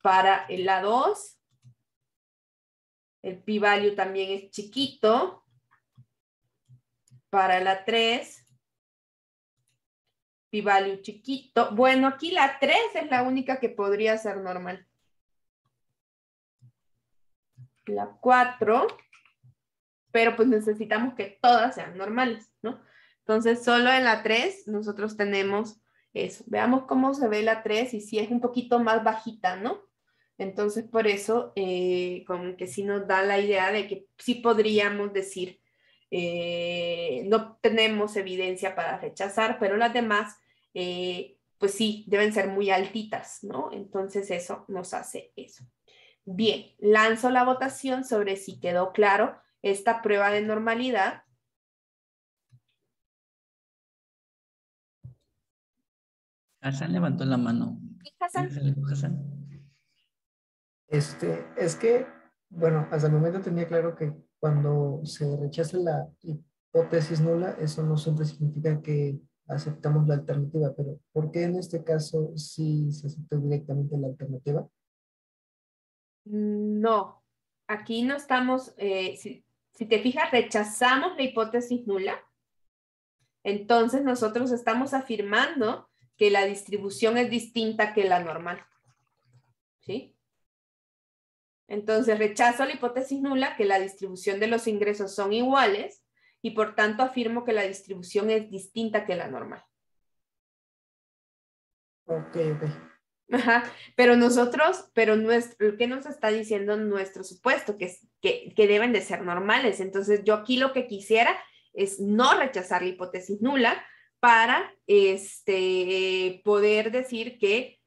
Para la 2, el p-value también es chiquito. Para la 3, p-value chiquito. Bueno, aquí la 3 es la única que podría ser normal. La 4, pero pues necesitamos que todas sean normales, ¿no? Entonces, solo en la 3 nosotros tenemos eso. Veamos cómo se ve la 3 y si es un poquito más bajita, ¿no? Entonces, por eso, como que sí nos da la idea de que sí podríamos decir, no tenemos evidencia para rechazar, pero las demás, pues sí, deben ser muy altitas, ¿no? Entonces, eso nos hace eso. Bien, lanzo la votación sobre si quedó claro esta prueba de normalidad. Hassan levantó la mano. ¿Y Hassan? ¿Tienes algo, Hassan? Es que, bueno, hasta el momento tenía claro que cuando se rechaza la hipótesis nula, eso no siempre significa que aceptamos la alternativa, pero ¿por qué en este caso sí se aceptó directamente la alternativa? No, aquí no estamos, si te fijas, rechazamos la hipótesis nula. Entonces nosotros estamos afirmando que la distribución es distinta que la normal. ¿Sí? Entonces rechazo la hipótesis nula, que la distribución de los ingresos son iguales, y por tanto afirmo que la distribución es distinta que la normal. Ok, ok. Ajá, pero nosotros, ¿qué nos está diciendo nuestro supuesto? Que deben de ser normales. Entonces, yo aquí lo que quisiera es no rechazar la hipótesis nula para poder decir que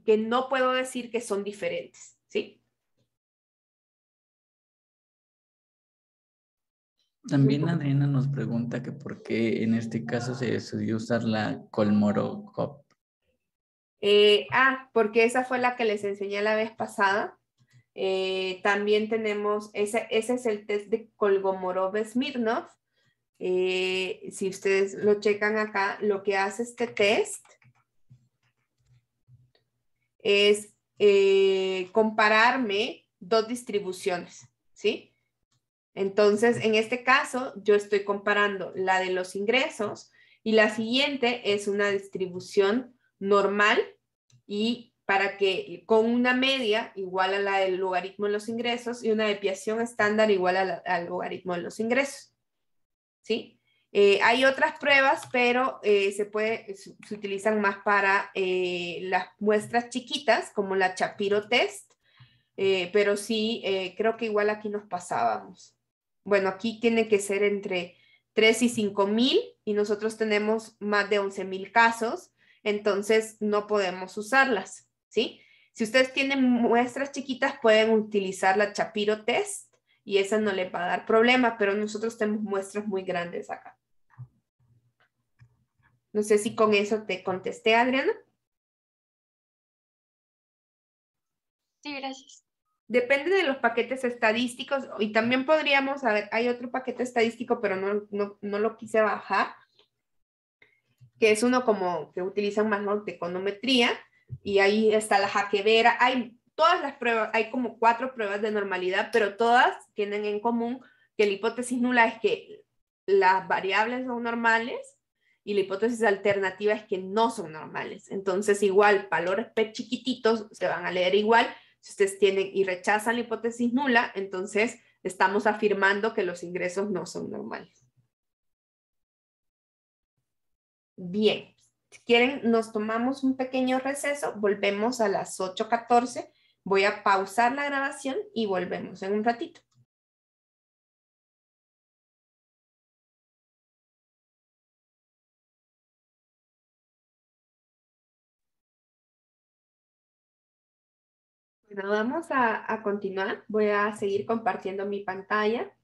que no puedo decir que son diferentes, ¿sí? También Adriana nos pregunta que por qué en este caso se decidió usar la Kolmorov. Porque esa fue la que les enseñé la vez pasada. También tenemos, ese es el test de Kolmogorov-Smirnov. Si ustedes lo checan acá, lo que hace este test es compararme dos distribuciones, ¿sí? Entonces, en este caso, yo estoy comparando la de los ingresos y la siguiente es una distribución normal y para que con una media igual a la del logaritmo de los ingresos y una desviación estándar igual al logaritmo de los ingresos, ¿sí? Hay otras pruebas, pero se utilizan más para las muestras chiquitas, como la Shapiro test, pero sí, creo que igual aquí nos pasábamos. Bueno, aquí tiene que ser entre 3 y 5,000 y nosotros tenemos más de 11,000 casos, entonces no podemos usarlas, ¿sí? Si ustedes tienen muestras chiquitas, pueden utilizar la Shapiro test y esa no les va a dar problema, pero nosotros tenemos muestras muy grandes acá. No sé si con eso te contesté, Adriana. Sí, gracias. Depende de los paquetes estadísticos y también podríamos, a ver, hay otro paquete estadístico, pero no lo quise bajar, que es uno como que utilizan más, ¿no?, de econometría, y ahí está la jaquevera. Hay todas las pruebas, hay como 4 pruebas de normalidad, pero todas tienen en común que la hipótesis nula es que las variables son normales y la hipótesis alternativa es que no son normales. Entonces, igual, valores P chiquititos se van a leer igual. Si ustedes tienen y rechazan la hipótesis nula, entonces estamos afirmando que los ingresos no son normales. Bien, si quieren nos tomamos un pequeño receso, volvemos a las 8:14. Voy a pausar la grabación y volvemos en un ratito. Bueno, vamos a continuar. Voy a seguir compartiendo mi pantalla.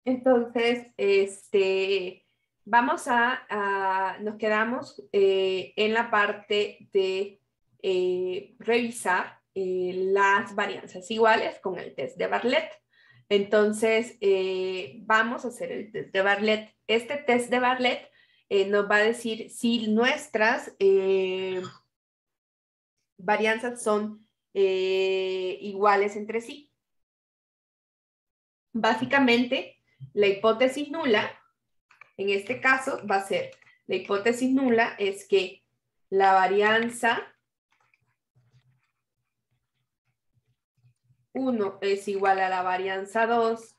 Entonces, vamos nos quedamos en la parte de revisar las varianzas iguales con el test de Bartlett. Entonces, vamos a hacer el test de Bartlett. Este test de Bartlett nos va a decir si nuestras varianzas son iguales entre sí. Básicamente, la hipótesis nula, en este caso, va a ser, la hipótesis nula es que la varianza 1 es igual a la varianza 2,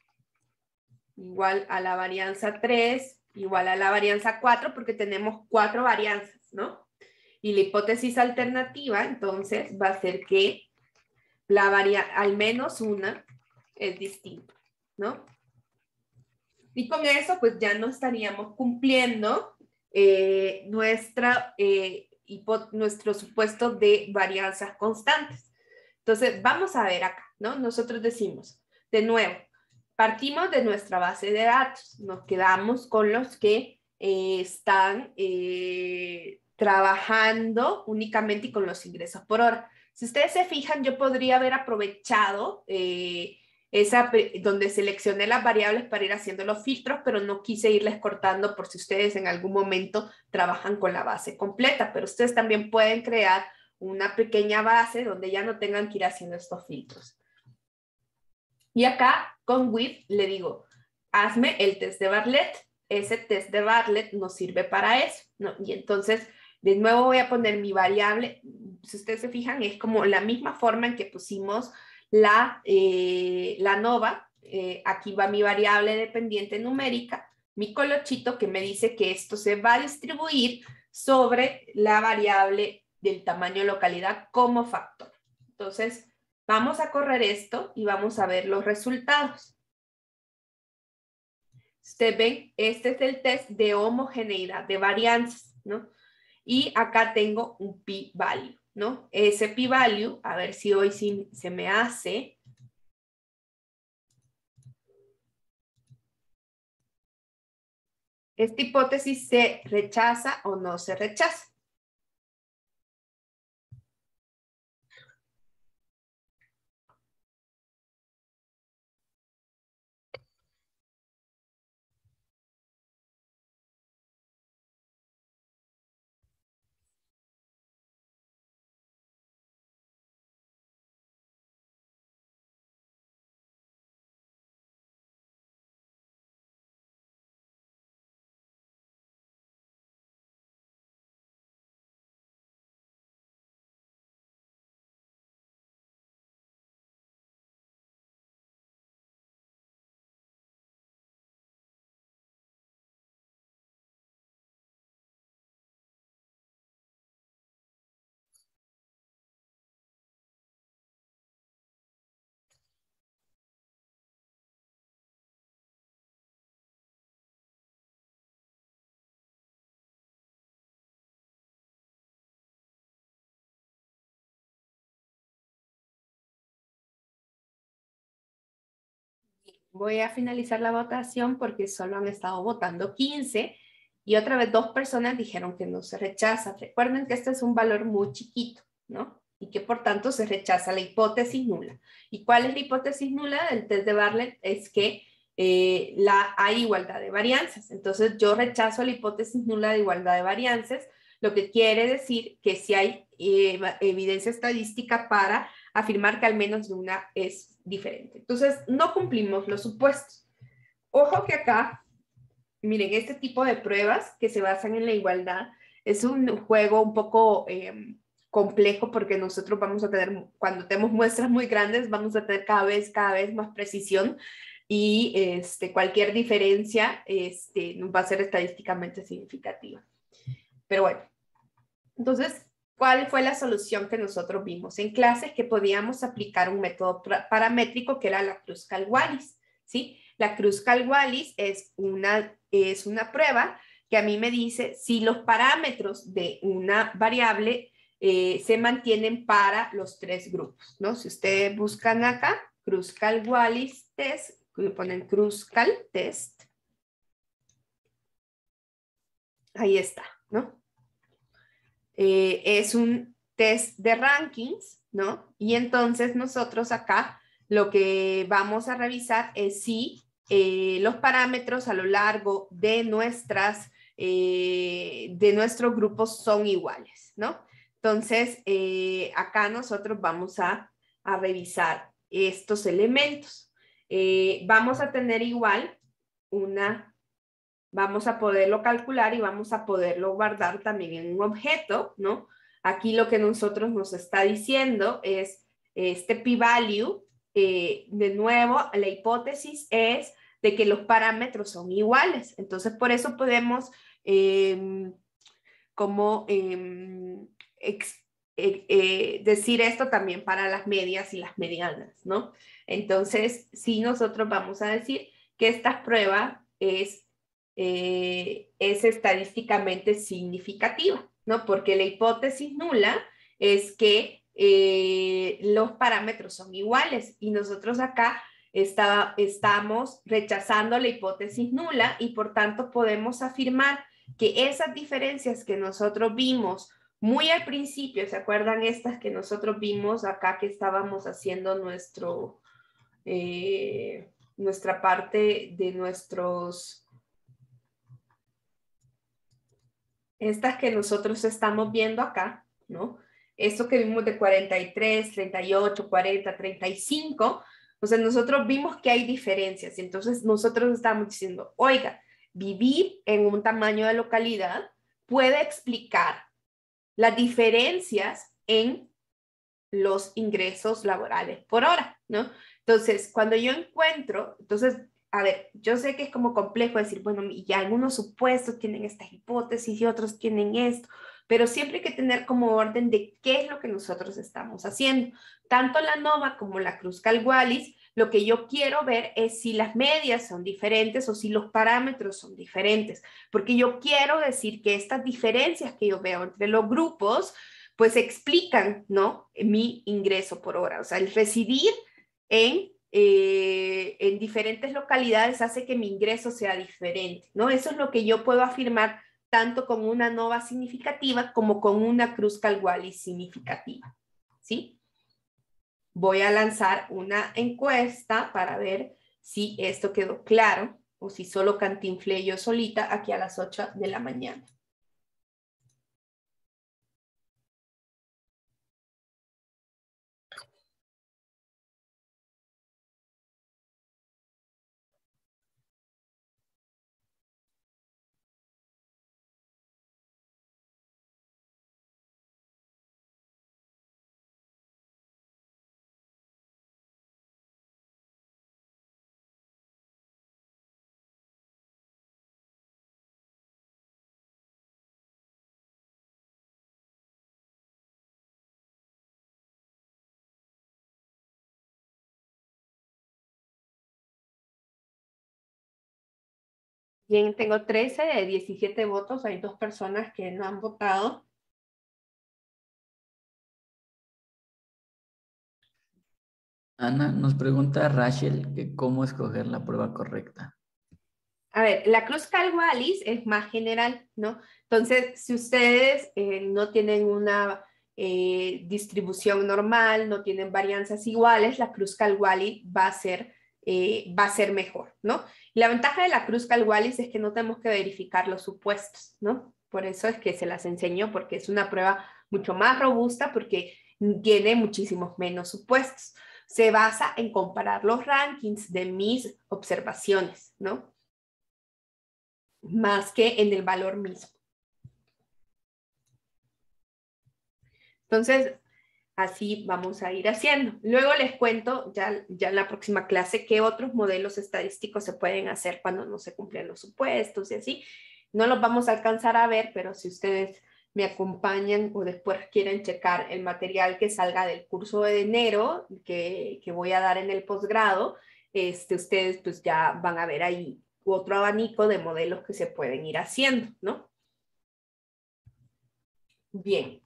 igual a la varianza 3, igual a la varianza 4, porque tenemos 4 varianzas, ¿no? Y la hipótesis alternativa, entonces, va a ser que al menos una es distinta, ¿no? Y con eso, pues ya no estaríamos cumpliendo nuestro supuesto de varianzas constantes. Entonces, vamos a ver acá, ¿no? Nosotros decimos, de nuevo, partimos de nuestra base de datos, nos quedamos con los que están trabajando únicamente y con los ingresos por hora. Si ustedes se fijan, yo podría haber aprovechado donde seleccioné las variables para ir haciendo los filtros, pero no quise irles cortando por si ustedes en algún momento trabajan con la base completa, pero ustedes también pueden crear una pequeña base donde ya no tengan que ir haciendo estos filtros. Y acá con with le digo, hazme el test de Bartlett. Ese test de Bartlett nos sirve para eso, ¿no? Y entonces, de nuevo voy a poner mi variable. Si ustedes se fijan, es como la misma forma en que pusimos la nova. Aquí va mi variable dependiente numérica, mi colochito que me dice que esto se va a distribuir sobre la variable del tamaño localidad como factor. Entonces, vamos a correr esto y vamos a ver los resultados. Ustedes ven, este es el test de homogeneidad de varianzas, ¿no? Y acá tengo un p-value, ¿no? Ese p-value, a ver si hoy sí se me hace. ¿Esta hipótesis se rechaza o no se rechaza? Voy a finalizar la votación porque solo han estado votando 15 y otra vez 2 personas dijeron que no se rechaza. Recuerden que este es un valor muy chiquito, ¿no? Y que por tanto se rechaza la hipótesis nula. ¿Y cuál es la hipótesis nula del test de Bartlett? Es que hay igualdad de varianzas. Entonces yo rechazo la hipótesis nula de igualdad de varianzas, lo que quiere decir que si hay evidencia estadística para afirmar que al menos de una es diferente. Entonces, no cumplimos los supuestos. Ojo que acá, miren, este tipo de pruebas que se basan en la igualdad es un juego un poco complejo porque nosotros vamos a tener, cuando tenemos muestras muy grandes, vamos a tener cada vez más precisión y cualquier diferencia va a ser estadísticamente significativa. Pero bueno, entonces, ¿cuál fue la solución que nosotros vimos en clases? Que podíamos aplicar un método paramétrico que era la Kruskal-Wallis, ¿sí? La Kruskal-Wallis es una prueba que a mí me dice si los parámetros de una variable se mantienen para los tres grupos, ¿no? Si ustedes buscan acá, Kruskal-Wallis test, ponen Kruskal test, ahí está, ¿no? Es un test de rankings, ¿no? Y entonces nosotros acá lo que vamos a revisar es si los parámetros a lo largo de nuestros grupos son iguales, ¿no? Entonces, acá nosotros vamos a revisar estos elementos. Vamos a tener igual vamos a poderlo calcular y vamos a poderlo guardar también en un objeto, ¿no? Aquí lo que nosotros nos está diciendo es este p-value. De nuevo, la hipótesis es de que los parámetros son iguales. Entonces, por eso podemos decir esto también para las medias y las medianas, ¿no? Entonces, sí, nosotros vamos a decir que esta prueba es estadísticamente significativa, ¿no? Porque la hipótesis nula es que los parámetros son iguales y nosotros acá estamos rechazando la hipótesis nula y por tanto podemos afirmar que esas diferencias que nosotros vimos muy al principio, ¿se acuerdan estas que nosotros vimos acá que estábamos haciendo nuestra parte de estas que nosotros estamos viendo acá, ¿no? Esto que vimos de 43, 38, 40, 35, o sea, nosotros vimos que hay diferencias, y entonces nosotros estamos diciendo, oiga, vivir en un tamaño de localidad puede explicar las diferencias en los ingresos laborales por hora, ¿no? Entonces, cuando yo encuentro, entonces, a ver, yo sé que es como complejo decir, bueno, y algunos supuestos tienen esta hipótesis y otros tienen esto, pero siempre hay que tener como orden de qué es lo que nosotros estamos haciendo. Tanto la ANOVA como la Kruskal-Wallis, lo que yo quiero ver es si las medias son diferentes o si los parámetros son diferentes, porque yo quiero decir que estas diferencias que yo veo entre los grupos, pues explican, ¿no? Mi ingreso por hora. O sea, el residir en diferentes localidades hace que mi ingreso sea diferente, ¿no? Eso es lo que yo puedo afirmar tanto con una ANOVA significativa como con una Kruskal-Wallis significativa, ¿sí? Voy a lanzar una encuesta para ver si esto quedó claro o si solo cantinflé yo solita aquí a las 8 de la mañana. Bien, tengo 13 de 17 votos. Hay 2 personas que no han votado. Ana, nos pregunta Rachel que cómo escoger la prueba correcta. A ver, la Kruskal-Wallis es más general, ¿no? Entonces, si ustedes no tienen una distribución normal, no tienen varianzas iguales, la Kruskal-Wallis va a ser mejor, ¿no? Y la ventaja de la Kruskal-Wallis es que no tenemos que verificar los supuestos, ¿no? Por eso es que se las enseño, porque es una prueba mucho más robusta, porque tiene muchísimos menos supuestos. Se basa en comparar los rankings de mis observaciones, ¿no? Más que en el valor mismo. Entonces, así vamos a ir haciendo. Luego les cuento ya en la próxima clase qué otros modelos estadísticos se pueden hacer cuando no se cumplen los supuestos y así. No los vamos a alcanzar a ver, pero si ustedes me acompañan o después quieren checar el material que salga del curso de enero que voy a dar en el posgrado, ustedes pues ya van a ver ahí otro abanico de modelos que se pueden ir haciendo, ¿no? Bien.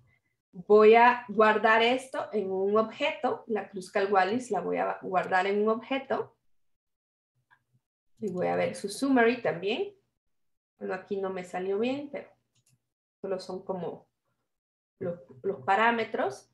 voy a guardar esto en un objeto, la Kruskal-Wallis la voy a guardar en un objeto. Y voy a ver su summary también. Bueno, aquí no me salió bien, pero solo son como los parámetros.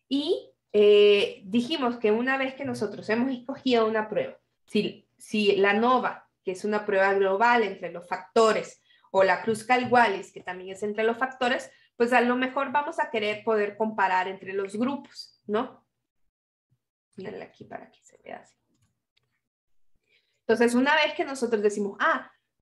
Y dijimos que una vez que nosotros hemos escogido una prueba, si la ANOVA, que es una prueba global entre los factores, o la Kruskal-Wallis, que también es entre los factores, pues a lo mejor vamos a querer poder comparar entre los grupos, ¿no? Mírenla aquí para que se vea así. Entonces, una vez que nosotros decimos,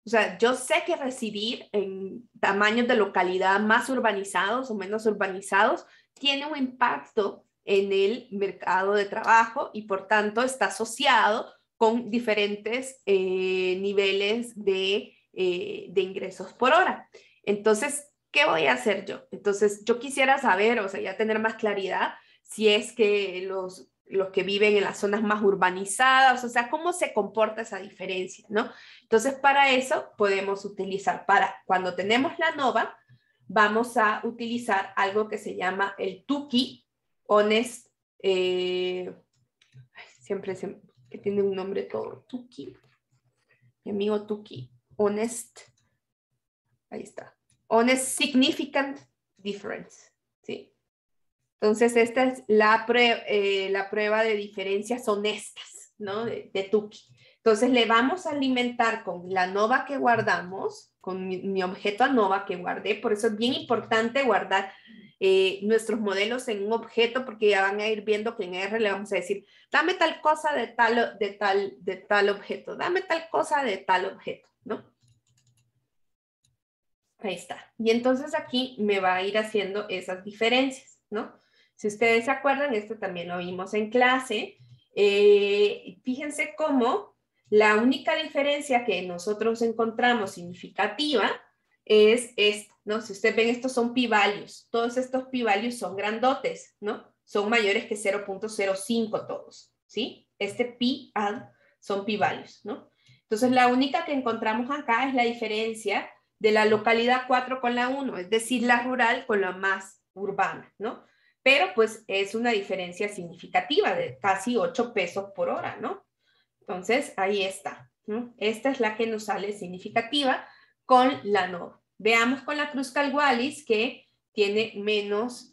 o sea, yo sé que residir en tamaños de localidad más urbanizados o menos urbanizados tiene un impacto en el mercado de trabajo y por tanto está asociado con diferentes niveles de ingresos por hora. Entonces, ¿qué voy a hacer yo? Entonces, yo quisiera saber, o sea, ya tener más claridad si es que los que viven en las zonas más urbanizadas, o sea, cómo se comporta esa diferencia, ¿no? Entonces, para eso podemos utilizar, cuando tenemos la ANOVA, vamos a utilizar algo que se llama el Tukey Honest, que tiene un nombre todo, Tukey, mi amigo Tukey, Honest, ahí está, Honest Significant Difference, ¿sí? Entonces, esta es la prueba de diferencias honestas, ¿no? De Tukey. Entonces, le vamos a alimentar con la ANOVA que guardamos, con mi objeto ANOVA que guardé. Por eso es bien importante guardar nuestros modelos en un objeto, porque ya van a ir viendo que en R le vamos a decir, dame tal cosa de tal objeto, dame tal cosa de tal objeto, ¿no? Ahí está. Y entonces aquí me va a ir haciendo esas diferencias, ¿no? Si ustedes se acuerdan, esto también lo vimos en clase. Fíjense cómo la única diferencia que nosotros encontramos significativa es esta, ¿no? Si ustedes ven, estos son p-values. Todos estos p-values son grandotes, ¿no? Son mayores que 0.05 todos, ¿sí? Este p-add son p-values, ¿no? Entonces, la única que encontramos acá es la diferencia de la localidad 4 con la 1, es decir, la rural con la más urbana, ¿no? Pero pues es una diferencia significativa de casi 8 pesos por hora, ¿no? Entonces, ahí está, ¿no? Esta es la que nos sale significativa con la ANOVA. Veamos con la Kruskal-Wallis que tiene menos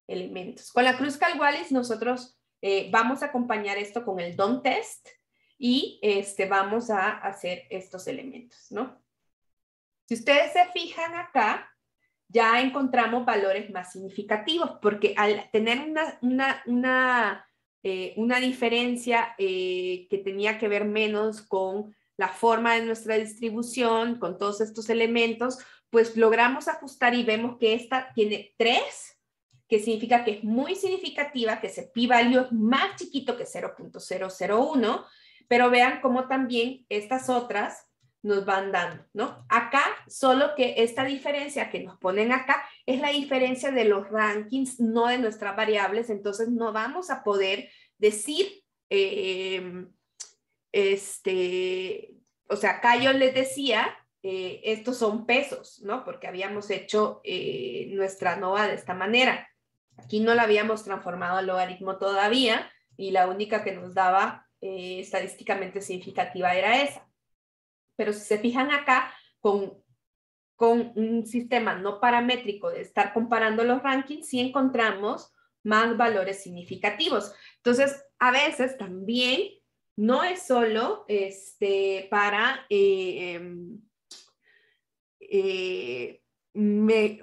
elementos. Con la Kruskal-Wallis nosotros vamos a acompañar esto con el DOM test y vamos a hacer estos elementos, ¿no? Si ustedes se fijan acá, ya encontramos valores más significativos, porque al tener una diferencia que tenía que ver menos con la forma de nuestra distribución, con todos estos elementos, pues logramos ajustar y vemos que esta tiene 3, que significa que es muy significativa, que ese p-value es más chiquito que 0.001, pero vean cómo también estas otras nos van dando, ¿no? Acá, solo que esta diferencia que nos ponen acá es la diferencia de los rankings, no de nuestras variables, entonces no vamos a poder decir, o sea, acá yo les decía, estos son pesos, ¿no? Porque habíamos hecho nuestra ANOVA de esta manera. Aquí no la habíamos transformado al logaritmo todavía y la única que nos daba estadísticamente significativa era esa. Pero si se fijan acá, con un sistema no paramétrico de estar comparando los rankings, sí encontramos más valores significativos. Entonces, a veces también no es solo para...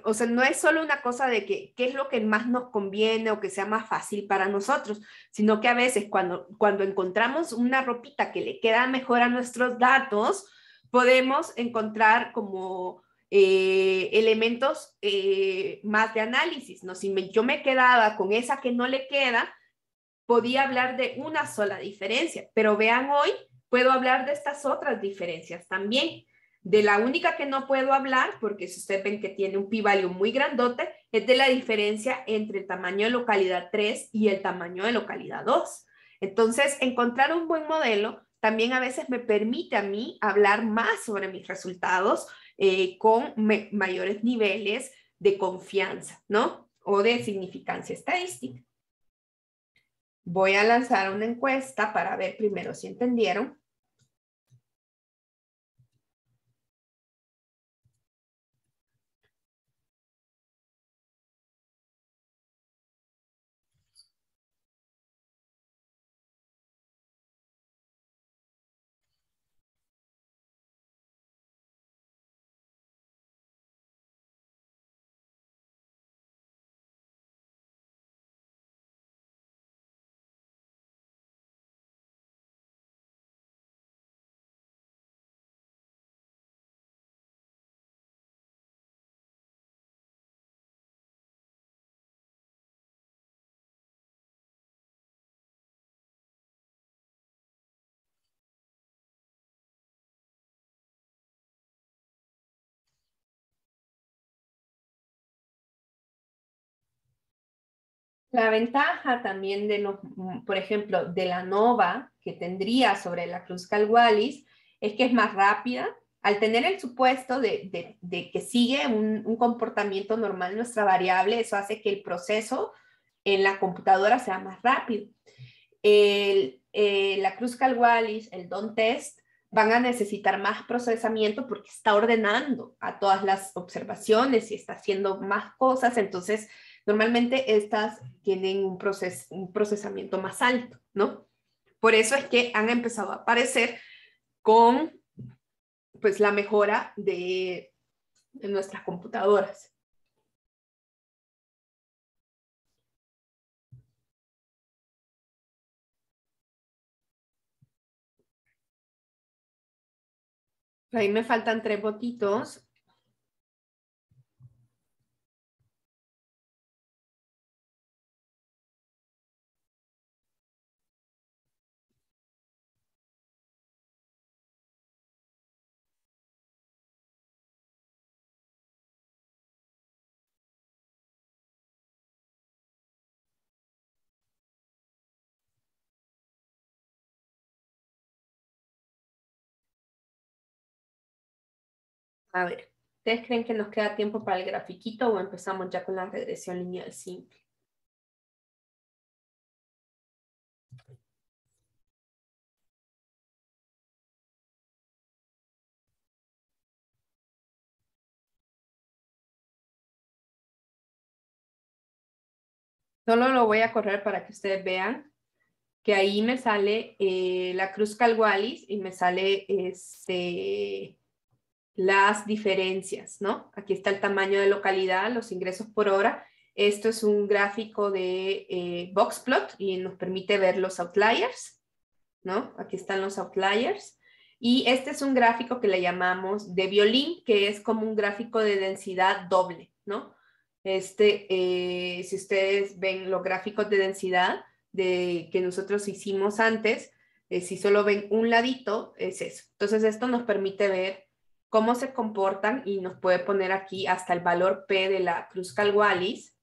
o sea, no es solo una cosa de qué es lo que más nos conviene o que sea más fácil para nosotros, sino que a veces cuando encontramos una ropita que le queda mejor a nuestros datos, podemos encontrar como elementos más de análisis, ¿no? Si yo me quedaba con esa que no le queda, podía hablar de una sola diferencia, pero vean hoy, puedo hablar de estas otras diferencias también. De la única que no puedo hablar, porque si ustedes ven que tiene un p-value muy grandote, es de la diferencia entre el tamaño de localidad 3 y el tamaño de localidad 2. Entonces, encontrar un buen modelo también a veces me permite a mí hablar más sobre mis resultados con mayores niveles de confianza, ¿no? o de significancia estadística. Voy a lanzar una encuesta para ver primero si entendieron. La ventaja también de, por ejemplo, de la NOVA que tendría sobre la Kruskal-Wallis es que es más rápida. Al tener el supuesto de que sigue un comportamiento normal nuestra variable, eso hace que el proceso en la computadora sea más rápido. La Kruskal-Wallis, el DON test, van a necesitar más procesamiento porque está ordenando a todas las observaciones y está haciendo más cosas, entonces normalmente estas tienen un procesamiento más alto, ¿no? Por eso es que han empezado a aparecer con pues la mejora de nuestras computadoras. Ahí me faltan 3 botitos. A ver, ¿ustedes creen que nos queda tiempo para el grafiquito o empezamos ya con la regresión lineal simple? Solo lo voy a correr para que ustedes vean que ahí me sale la Kruskal-Wallis y me sale las diferencias, ¿no? Aquí está el tamaño de localidad, los ingresos por hora. Esto es un gráfico de Boxplot y nos permite ver los outliers, ¿no? Aquí están los outliers. Y este es un gráfico que le llamamos de violín, que es como un gráfico de densidad doble, ¿no? Si ustedes ven los gráficos de densidad que nosotros hicimos antes, si solo ven un ladito, es eso. Entonces esto nos permite ver cómo se comportan y nos puede poner aquí hasta el valor P de la Kruskal-Wallis.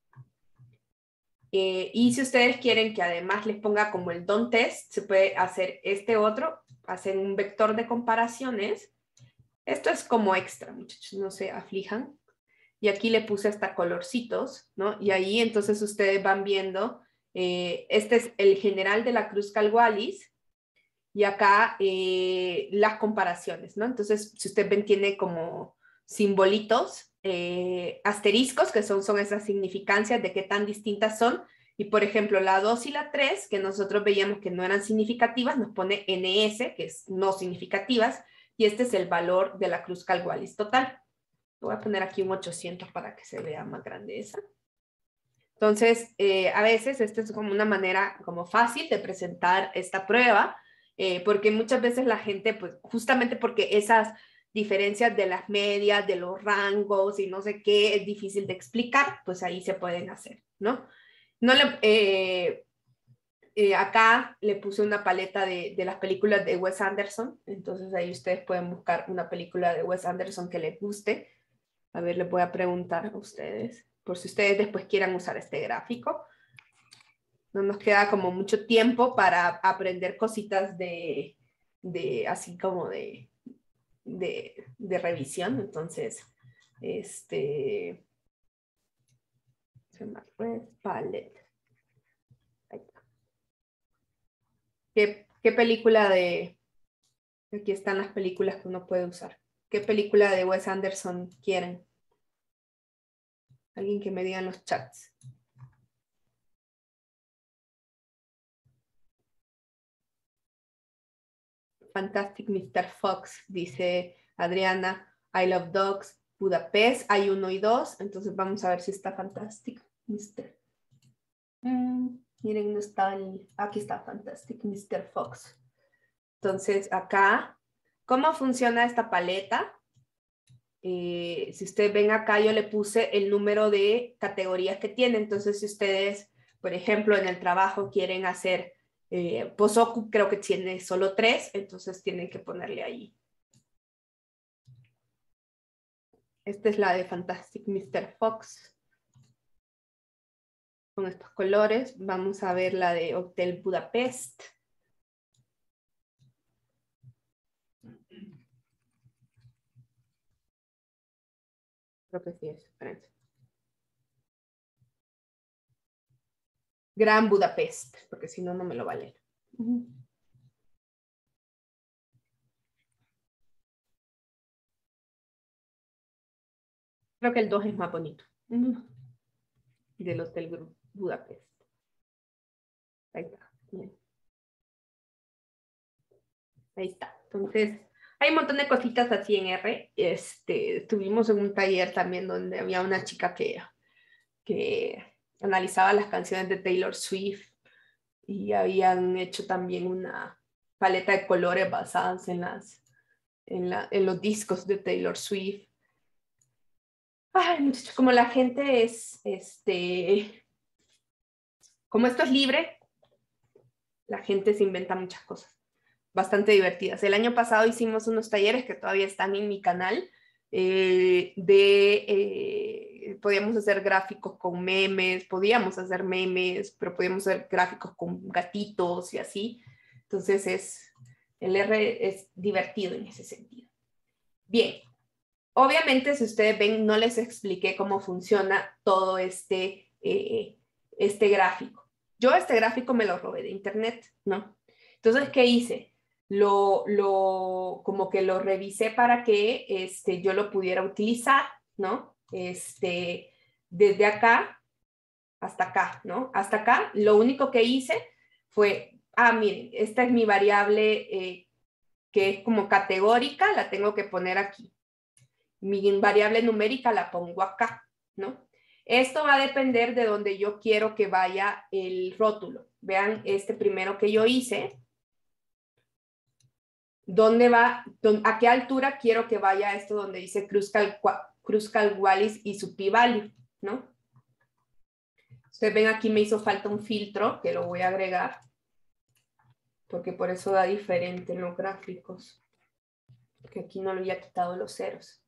Y si ustedes quieren que además les ponga como el DON test, se puede hacer este otro, hacer un vector de comparaciones. Esto es como extra, muchachos, no se aflijan. Y aquí le puse hasta colorcitos, ¿no? Y ahí entonces ustedes van viendo, este es el general de la Kruskal-Wallis, y acá las comparaciones, ¿no? Entonces, si ustedes ven, tiene como simbolitos, asteriscos, que son esas significancias de qué tan distintas son. Y, por ejemplo, la 2 y la 3, que nosotros veíamos que no eran significativas, nos pone NS, que es no significativas, y este es el valor de la Kruskal-Wallis total. Voy a poner aquí un 800 para que se vea más grande esa. Entonces, a veces esta es como una manera como fácil de presentar esta prueba, porque muchas veces la gente, pues justamente porque esas diferencias de las medias, de los rangos y no sé qué, es difícil de explicar, pues ahí se pueden hacer, ¿no? Acá le puse una paleta de las películas de Wes Anderson, entonces ahí ustedes pueden buscar una película de Wes Anderson que les guste. A ver, les voy a preguntar a ustedes, por si ustedes después quieran usar este gráfico. No nos queda como mucho tiempo para aprender cositas así como de revisión. Entonces, Se llama Red Palette. Ahí está. ¿Qué película de... Aquí están las películas que uno puede usar. ¿Qué película de Wes Anderson quieren? Alguien que me diga en los chats. Fantastic Mr. Fox, dice Adriana. I Love Dogs, Budapest. Hay 1 y 2. Entonces vamos a ver si está Fantastic Mr. Miren, no está aquí está Fantastic Mr. Fox. Entonces acá, ¿cómo funciona esta paleta? Si ustedes ven acá, yo le puse el número de categorías que tiene. Entonces, si ustedes, por ejemplo, en el trabajo quieren hacer Posoku, creo que tiene solo 3, entonces tienen que ponerle ahí. Esta es la de Fantastic Mr. Fox. Con estos colores. Vamos a ver la de Hotel Budapest. Creo que sí es. Espérense. Gran Budapest, porque si no, no me lo va a leer. Creo que el 2 es más bonito. Del Hotel Budapest. Ahí está. Bien. Ahí está. Entonces, hay un montón de cositas así en R. Estuvimos en un taller también donde había una chica que analizaba las canciones de Taylor Swift y habían hecho también una paleta de colores basadas en los discos de Taylor Swift. Ay, muchachos, como la gente es, como esto es libre, la gente se inventa muchas cosas bastante divertidas. El año pasado hicimos unos talleres que todavía están en mi canal, podíamos hacer gráficos con memes, podíamos hacer memes, pero podíamos hacer gráficos con gatitos y así. Entonces el R es divertido en ese sentido. Bien, obviamente si ustedes ven, no les expliqué cómo funciona todo este gráfico. Yo este gráfico me lo robé de internet, ¿no? Entonces, ¿qué hice? Como que lo revisé para que yo lo pudiera utilizar, ¿no? Desde acá hasta acá, ¿no? Hasta acá, lo único que hice fue, miren, esta es mi variable que es como categórica, la tengo que poner aquí. Mi variable numérica la pongo acá, ¿no? Esto va a depender de donde yo quiero que vaya el rótulo. Vean este primero que yo hice. ¿Dónde va? ¿A qué altura quiero que vaya esto donde dice Kruskal Wallis y su p-value, ¿no? Ustedes ven aquí me hizo falta un filtro que lo voy a agregar porque por eso da diferente en los gráficos. Porque aquí no le había quitado los ceros.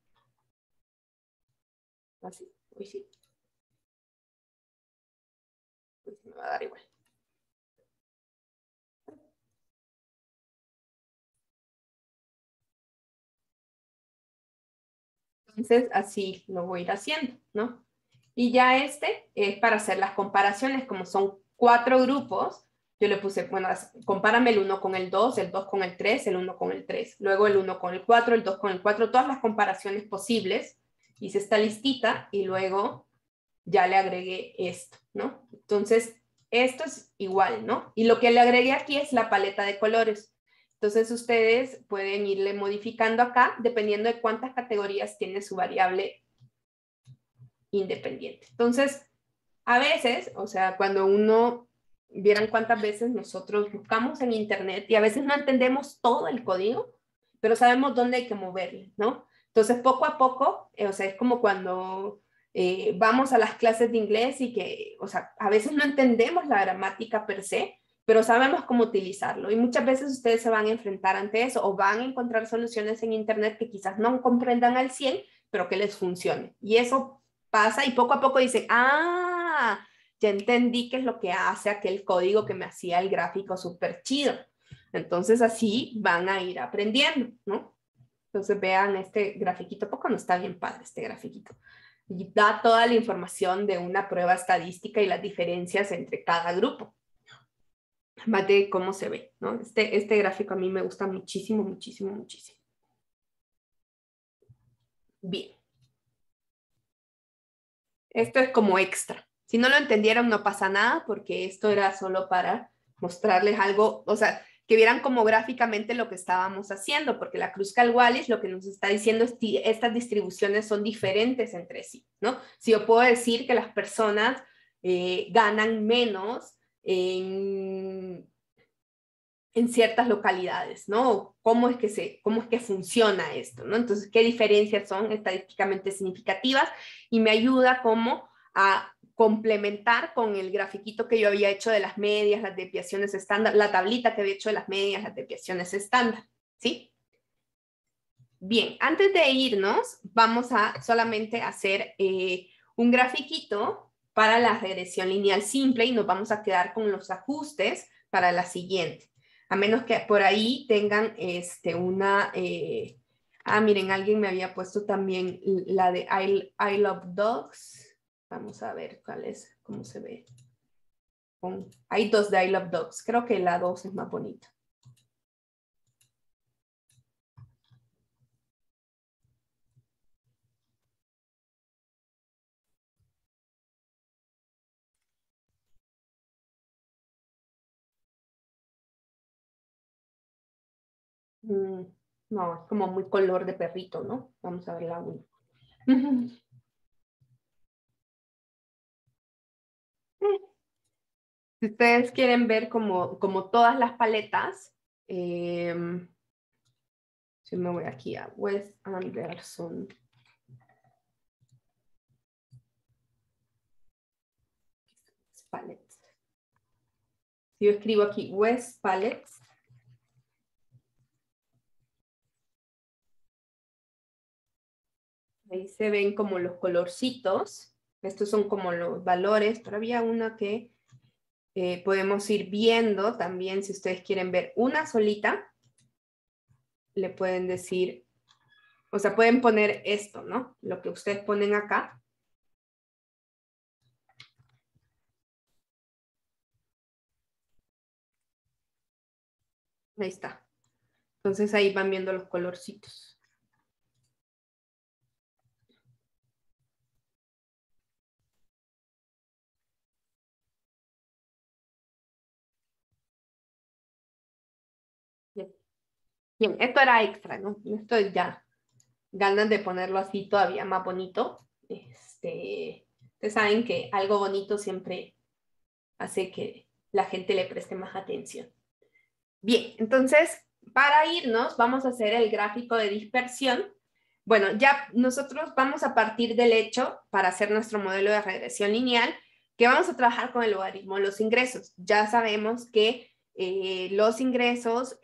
Así, hoy sí. Pues me va a dar igual. Entonces, así lo voy a ir haciendo, ¿no? Y ya este es para hacer las comparaciones, como son 4 grupos, yo le puse, bueno, compárame el 1 con el 2 con el 3, el 1 con el 3, luego el 1 con el 4, el 2 con el 4, todas las comparaciones posibles, hice esta listita y luego ya le agregué esto, ¿no? Entonces, esto es igual, ¿no? Y lo que le agregué aquí es la paleta de colores. Entonces, ustedes pueden irle modificando acá, dependiendo de cuántas categorías tiene su variable independiente. Entonces, a veces, o sea, cuando vieran cuántas veces nosotros buscamos en internet y a veces no entendemos todo el código, pero sabemos dónde hay que moverle, ¿no? Entonces, poco a poco, o sea, es como cuando vamos a las clases de inglés y que, o sea, a veces no entendemos la gramática per se, pero sabemos cómo utilizarlo. Y muchas veces ustedes se van a enfrentar ante eso o van a encontrar soluciones en internet que quizás no comprendan al 100, pero que les funcione. Y eso pasa y poco a poco dicen, ya entendí qué es lo que hace aquel código que me hacía el gráfico súper chido. Entonces así van a ir aprendiendo, ¿no? Entonces vean este grafiquito, poco no está bien padre este grafiquito. y da toda la información de una prueba estadística y las diferencias entre cada grupo. Más de cómo se ve, ¿no? Este gráfico a mí me gusta muchísimo, muchísimo, muchísimo. Bien. Esto es como extra. Si no lo entendieron, no pasa nada, porque esto era solo para mostrarles algo, o sea, que vieran como gráficamente lo que estábamos haciendo, porque la Kruskal-Wallis lo que nos está diciendo es que estas distribuciones son diferentes entre sí, ¿no? Si yo puedo decir que las personas ganan menos en ciertas localidades, ¿no? ¿Cómo es que funciona esto, ¿no? Entonces, ¿qué diferencias son estadísticamente significativas? Y me ayuda como a complementar con el grafiquito que yo había hecho de las medias, las desviaciones estándar, la tablita que había hecho de las medias, las desviaciones estándar, ¿sí? Bien, antes de irnos, vamos a solamente hacer un grafiquito para la regresión lineal simple y nos vamos a quedar con los ajustes para la siguiente. A menos que por ahí tengan miren, alguien me había puesto también la de I Love Dogs. Vamos a ver cuál es, cómo se ve. Hay dos de I Love Dogs. Creo que la 2 es más bonita. No, es como muy color de perrito, ¿no? Vamos a ver la 1. Si ustedes quieren ver como todas las paletas, yo me voy aquí a Wes Anderson. Palettes. Si yo escribo aquí Wes Palettes, ahí se ven como los colorcitos. Estos son como los valores, pero había una que podemos ir viendo también. Si ustedes quieren ver una solita, le pueden decir, o sea, pueden poner esto, ¿no? Lo que ustedes ponen acá. Ahí está. Entonces ahí van viendo los colorcitos. Bien, esto era extra, ¿no? Esto es ya ganas de ponerlo así todavía más bonito. Ustedes saben que algo bonito siempre hace que la gente le preste más atención. Bien, entonces, para irnos, vamos a hacer el gráfico de dispersión. Bueno, ya nosotros vamos a partir del hecho, para hacer nuestro modelo de regresión lineal, que vamos a trabajar con el logaritmo de los ingresos. Ya sabemos que los ingresos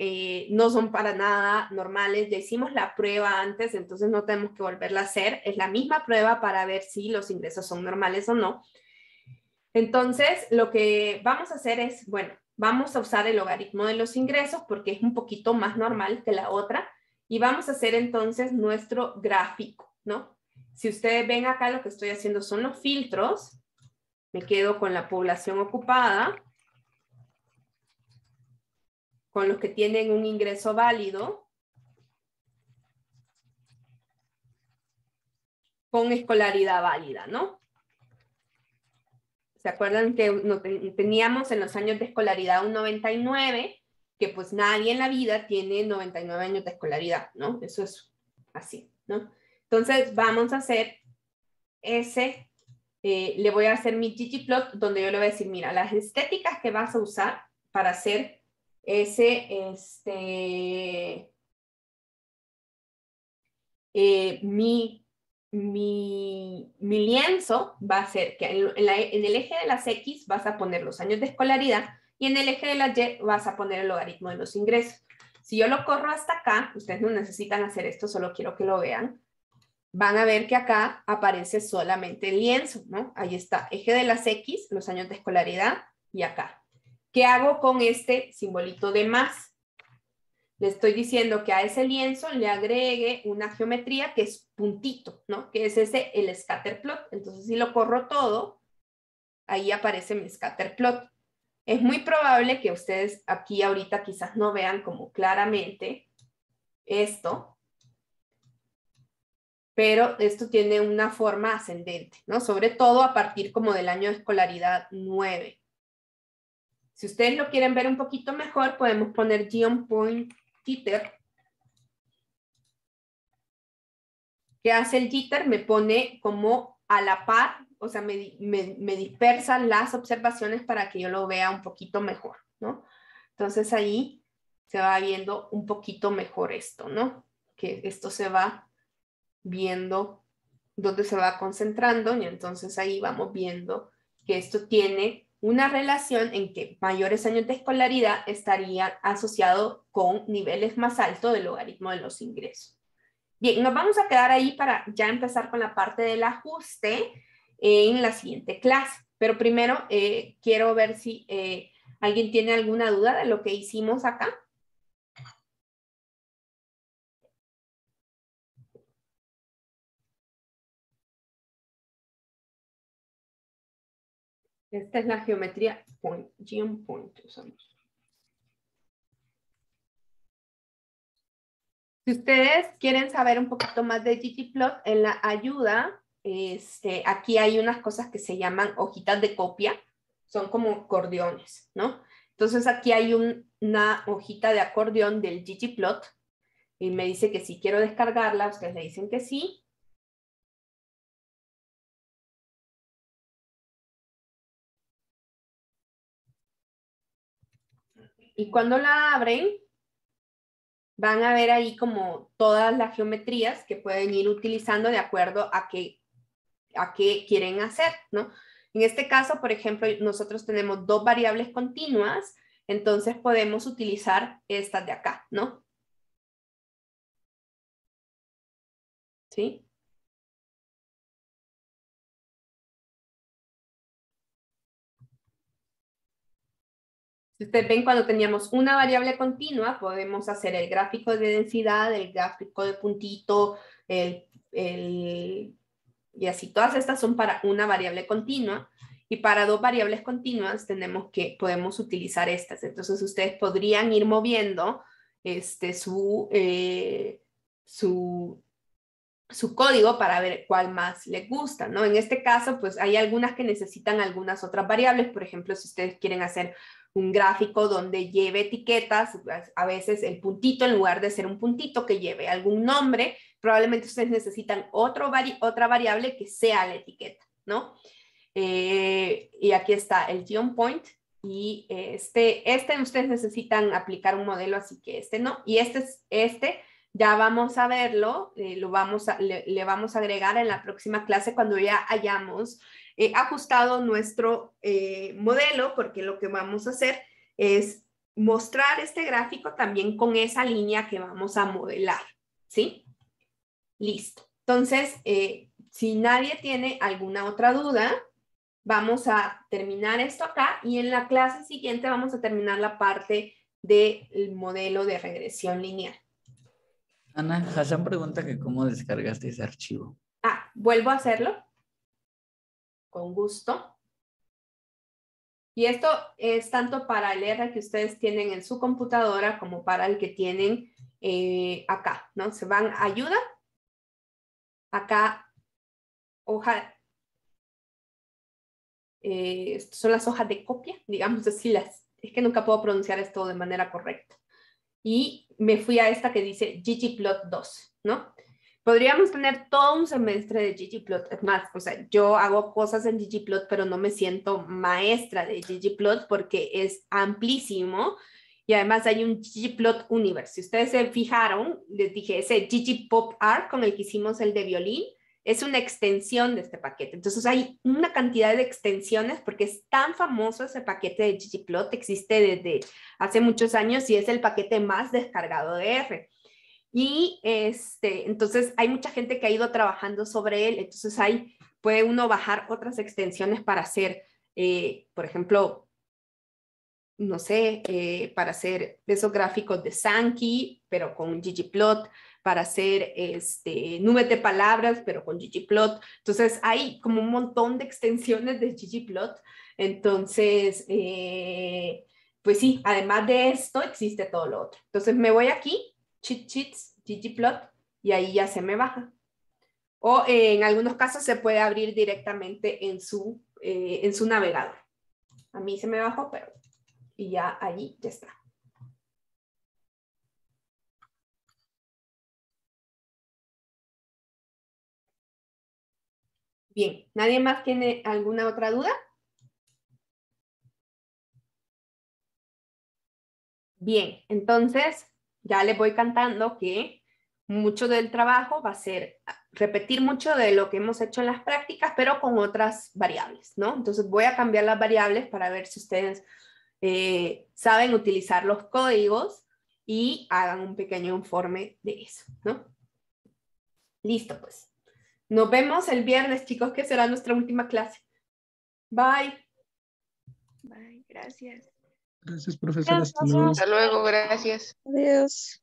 no son para nada normales. Ya hicimos la prueba antes, entonces no tenemos que volverla a hacer. Es la misma prueba para ver si los ingresos son normales o no. Entonces, lo que vamos a hacer es, bueno, vamos a usar el logaritmo de los ingresos porque es un poquito más normal que la otra. Y vamos a hacer entonces nuestro gráfico, ¿no? Si ustedes ven acá, lo que estoy haciendo son los filtros. Me quedo con la población ocupada, con los que tienen un ingreso válido, con escolaridad válida, ¿no? ¿Se acuerdan que teníamos en los años de escolaridad un 99? Que pues nadie en la vida tiene 99 años de escolaridad, ¿no? Eso es así, ¿no? Entonces vamos a hacer ese, le voy a hacer mi ggplot donde yo le voy a decir, mira, las estéticas que vas a usar para hacer ese, mi lienzo va a ser que en el eje de las X vas a poner los años de escolaridad y en el eje de las Y vas a poner el logaritmo de los ingresos. Si yo lo corro hasta acá, ustedes no necesitan hacer esto, solo quiero que lo vean. Van a ver que acá aparece solamente el lienzo, ¿no? Ahí está, eje de las X, los años de escolaridad y acá. ¿Qué hago con este simbolito de más? le estoy diciendo que a ese lienzo le agregue una geometría que es puntito, ¿no? Que es ese, el scatter plot. Entonces, si lo corro todo, ahí aparece mi scatter plot. Es muy probable que ustedes aquí ahorita quizás no vean como claramente esto, pero esto tiene una forma ascendente, ¿no? Sobre todo a partir como del año de escolaridad 9. Si ustedes lo quieren ver un poquito mejor, podemos poner GeoPoint Jitter. ¿Qué hace el jitter? Me pone como a la par, o sea, me dispersa las observaciones para que yo lo vea un poquito mejor, ¿no? Entonces ahí se va viendo un poquito mejor esto, ¿no? Que esto se va viendo dónde se va concentrando y entonces ahí vamos viendo que esto tiene una relación en que mayores años de escolaridad estaría asociado con niveles más altos del logaritmo de los ingresos. Bien, nos vamos a quedar ahí para ya empezar con la parte del ajuste en la siguiente clase. Pero primero quiero ver si alguien tiene alguna duda de lo que hicimos acá. Esta es la geometría GeoPoint. Si ustedes quieren saber un poquito más de ggplot, en la ayuda, aquí hay unas cosas que se llaman hojitas de copia. Son como acordeones, ¿no? Entonces aquí hay una hojita de acordeón del ggplot y me dice que si quiero descargarla, ustedes le dicen que sí. Y cuando la abren, van a ver ahí como todas las geometrías que pueden ir utilizando de acuerdo a qué quieren hacer, ¿no? En este caso, por ejemplo, nosotros tenemos dos variables continuas, entonces podemos utilizar estas de acá, ¿no? ¿Sí? Si ustedes ven, cuando teníamos una variable continua, podemos hacer el gráfico de densidad, el gráfico de puntito, y así. Todas estas son para una variable continua. Y para dos variables continuas podemos utilizar estas. Entonces, ustedes podrían ir moviendo su código para ver cuál más les gusta, ¿no? En este caso, pues hay algunas que necesitan algunas otras variables. Por ejemplo, si ustedes quieren hacer un gráfico donde lleve etiquetas, a veces el puntito, en lugar de ser un puntito que lleve algún nombre, probablemente ustedes necesitan otra variable que sea la etiqueta, ¿no? Y aquí está el GeoPoint. Y ustedes necesitan aplicar un modelo, así que no. Y ya vamos a verlo, le vamos a agregar en la próxima clase cuando ya hayamos ajustado nuestro modelo, porque lo que vamos a hacer es mostrar este gráfico también con esa línea que vamos a modelar, ¿sí? Listo. Entonces, si nadie tiene alguna otra duda, vamos a terminar esto acá y en la clase siguiente vamos a terminar la parte del modelo de regresión lineal. Ana, Hassan pregunta que cómo descargaste ese archivo. Vuelvo a hacerlo. Con gusto. Y esto es tanto para el R que ustedes tienen en su computadora como para el que tienen acá, ¿no? Se van a ayuda. Acá, hoja. Son las hojas de copia, digamos así. Es que nunca puedo pronunciar esto de manera correcta. Y me fui a esta que dice ggplot 2, ¿no? Podríamos tener todo un semestre de ggplot. Es más, o sea, yo hago cosas en ggplot, pero no me siento maestra de ggplot porque es amplísimo. Y además hay un ggplot universe. Si ustedes se fijaron, les dije, ese ggpopart con el que hicimos el de violín, es una extensión de este paquete. Entonces hay una cantidad de extensiones porque es tan famoso ese paquete de ggplot, existe desde hace muchos años y es el paquete más descargado de R. Y entonces hay mucha gente que ha ido trabajando sobre él, entonces puede uno bajar otras extensiones para hacer, por ejemplo, no sé, para hacer esos gráficos de Sankey, pero con ggplot, para hacer nubes de palabras, pero con ggplot. Entonces hay como un montón de extensiones de ggplot. Entonces, pues sí, además de esto existe todo lo otro. Entonces me voy aquí, cheat sheets, ggplot, y ahí ya se me baja. O en algunos casos se puede abrir directamente en su navegador. A mí se me bajó, pero y ya allí ya está. Bien, ¿nadie más tiene alguna otra duda? Bien, entonces ya les voy cantando que mucho del trabajo va a ser repetir mucho de lo que hemos hecho en las prácticas, pero con otras variables, ¿no? Entonces voy a cambiar las variables para ver si ustedes saben utilizar los códigos y hagan un pequeño informe de eso, ¿no? Listo, pues. Nos vemos el viernes, chicos, que será nuestra última clase. Bye. Bye, gracias. Gracias, profesora. Hasta luego. Hasta luego, gracias. Adiós.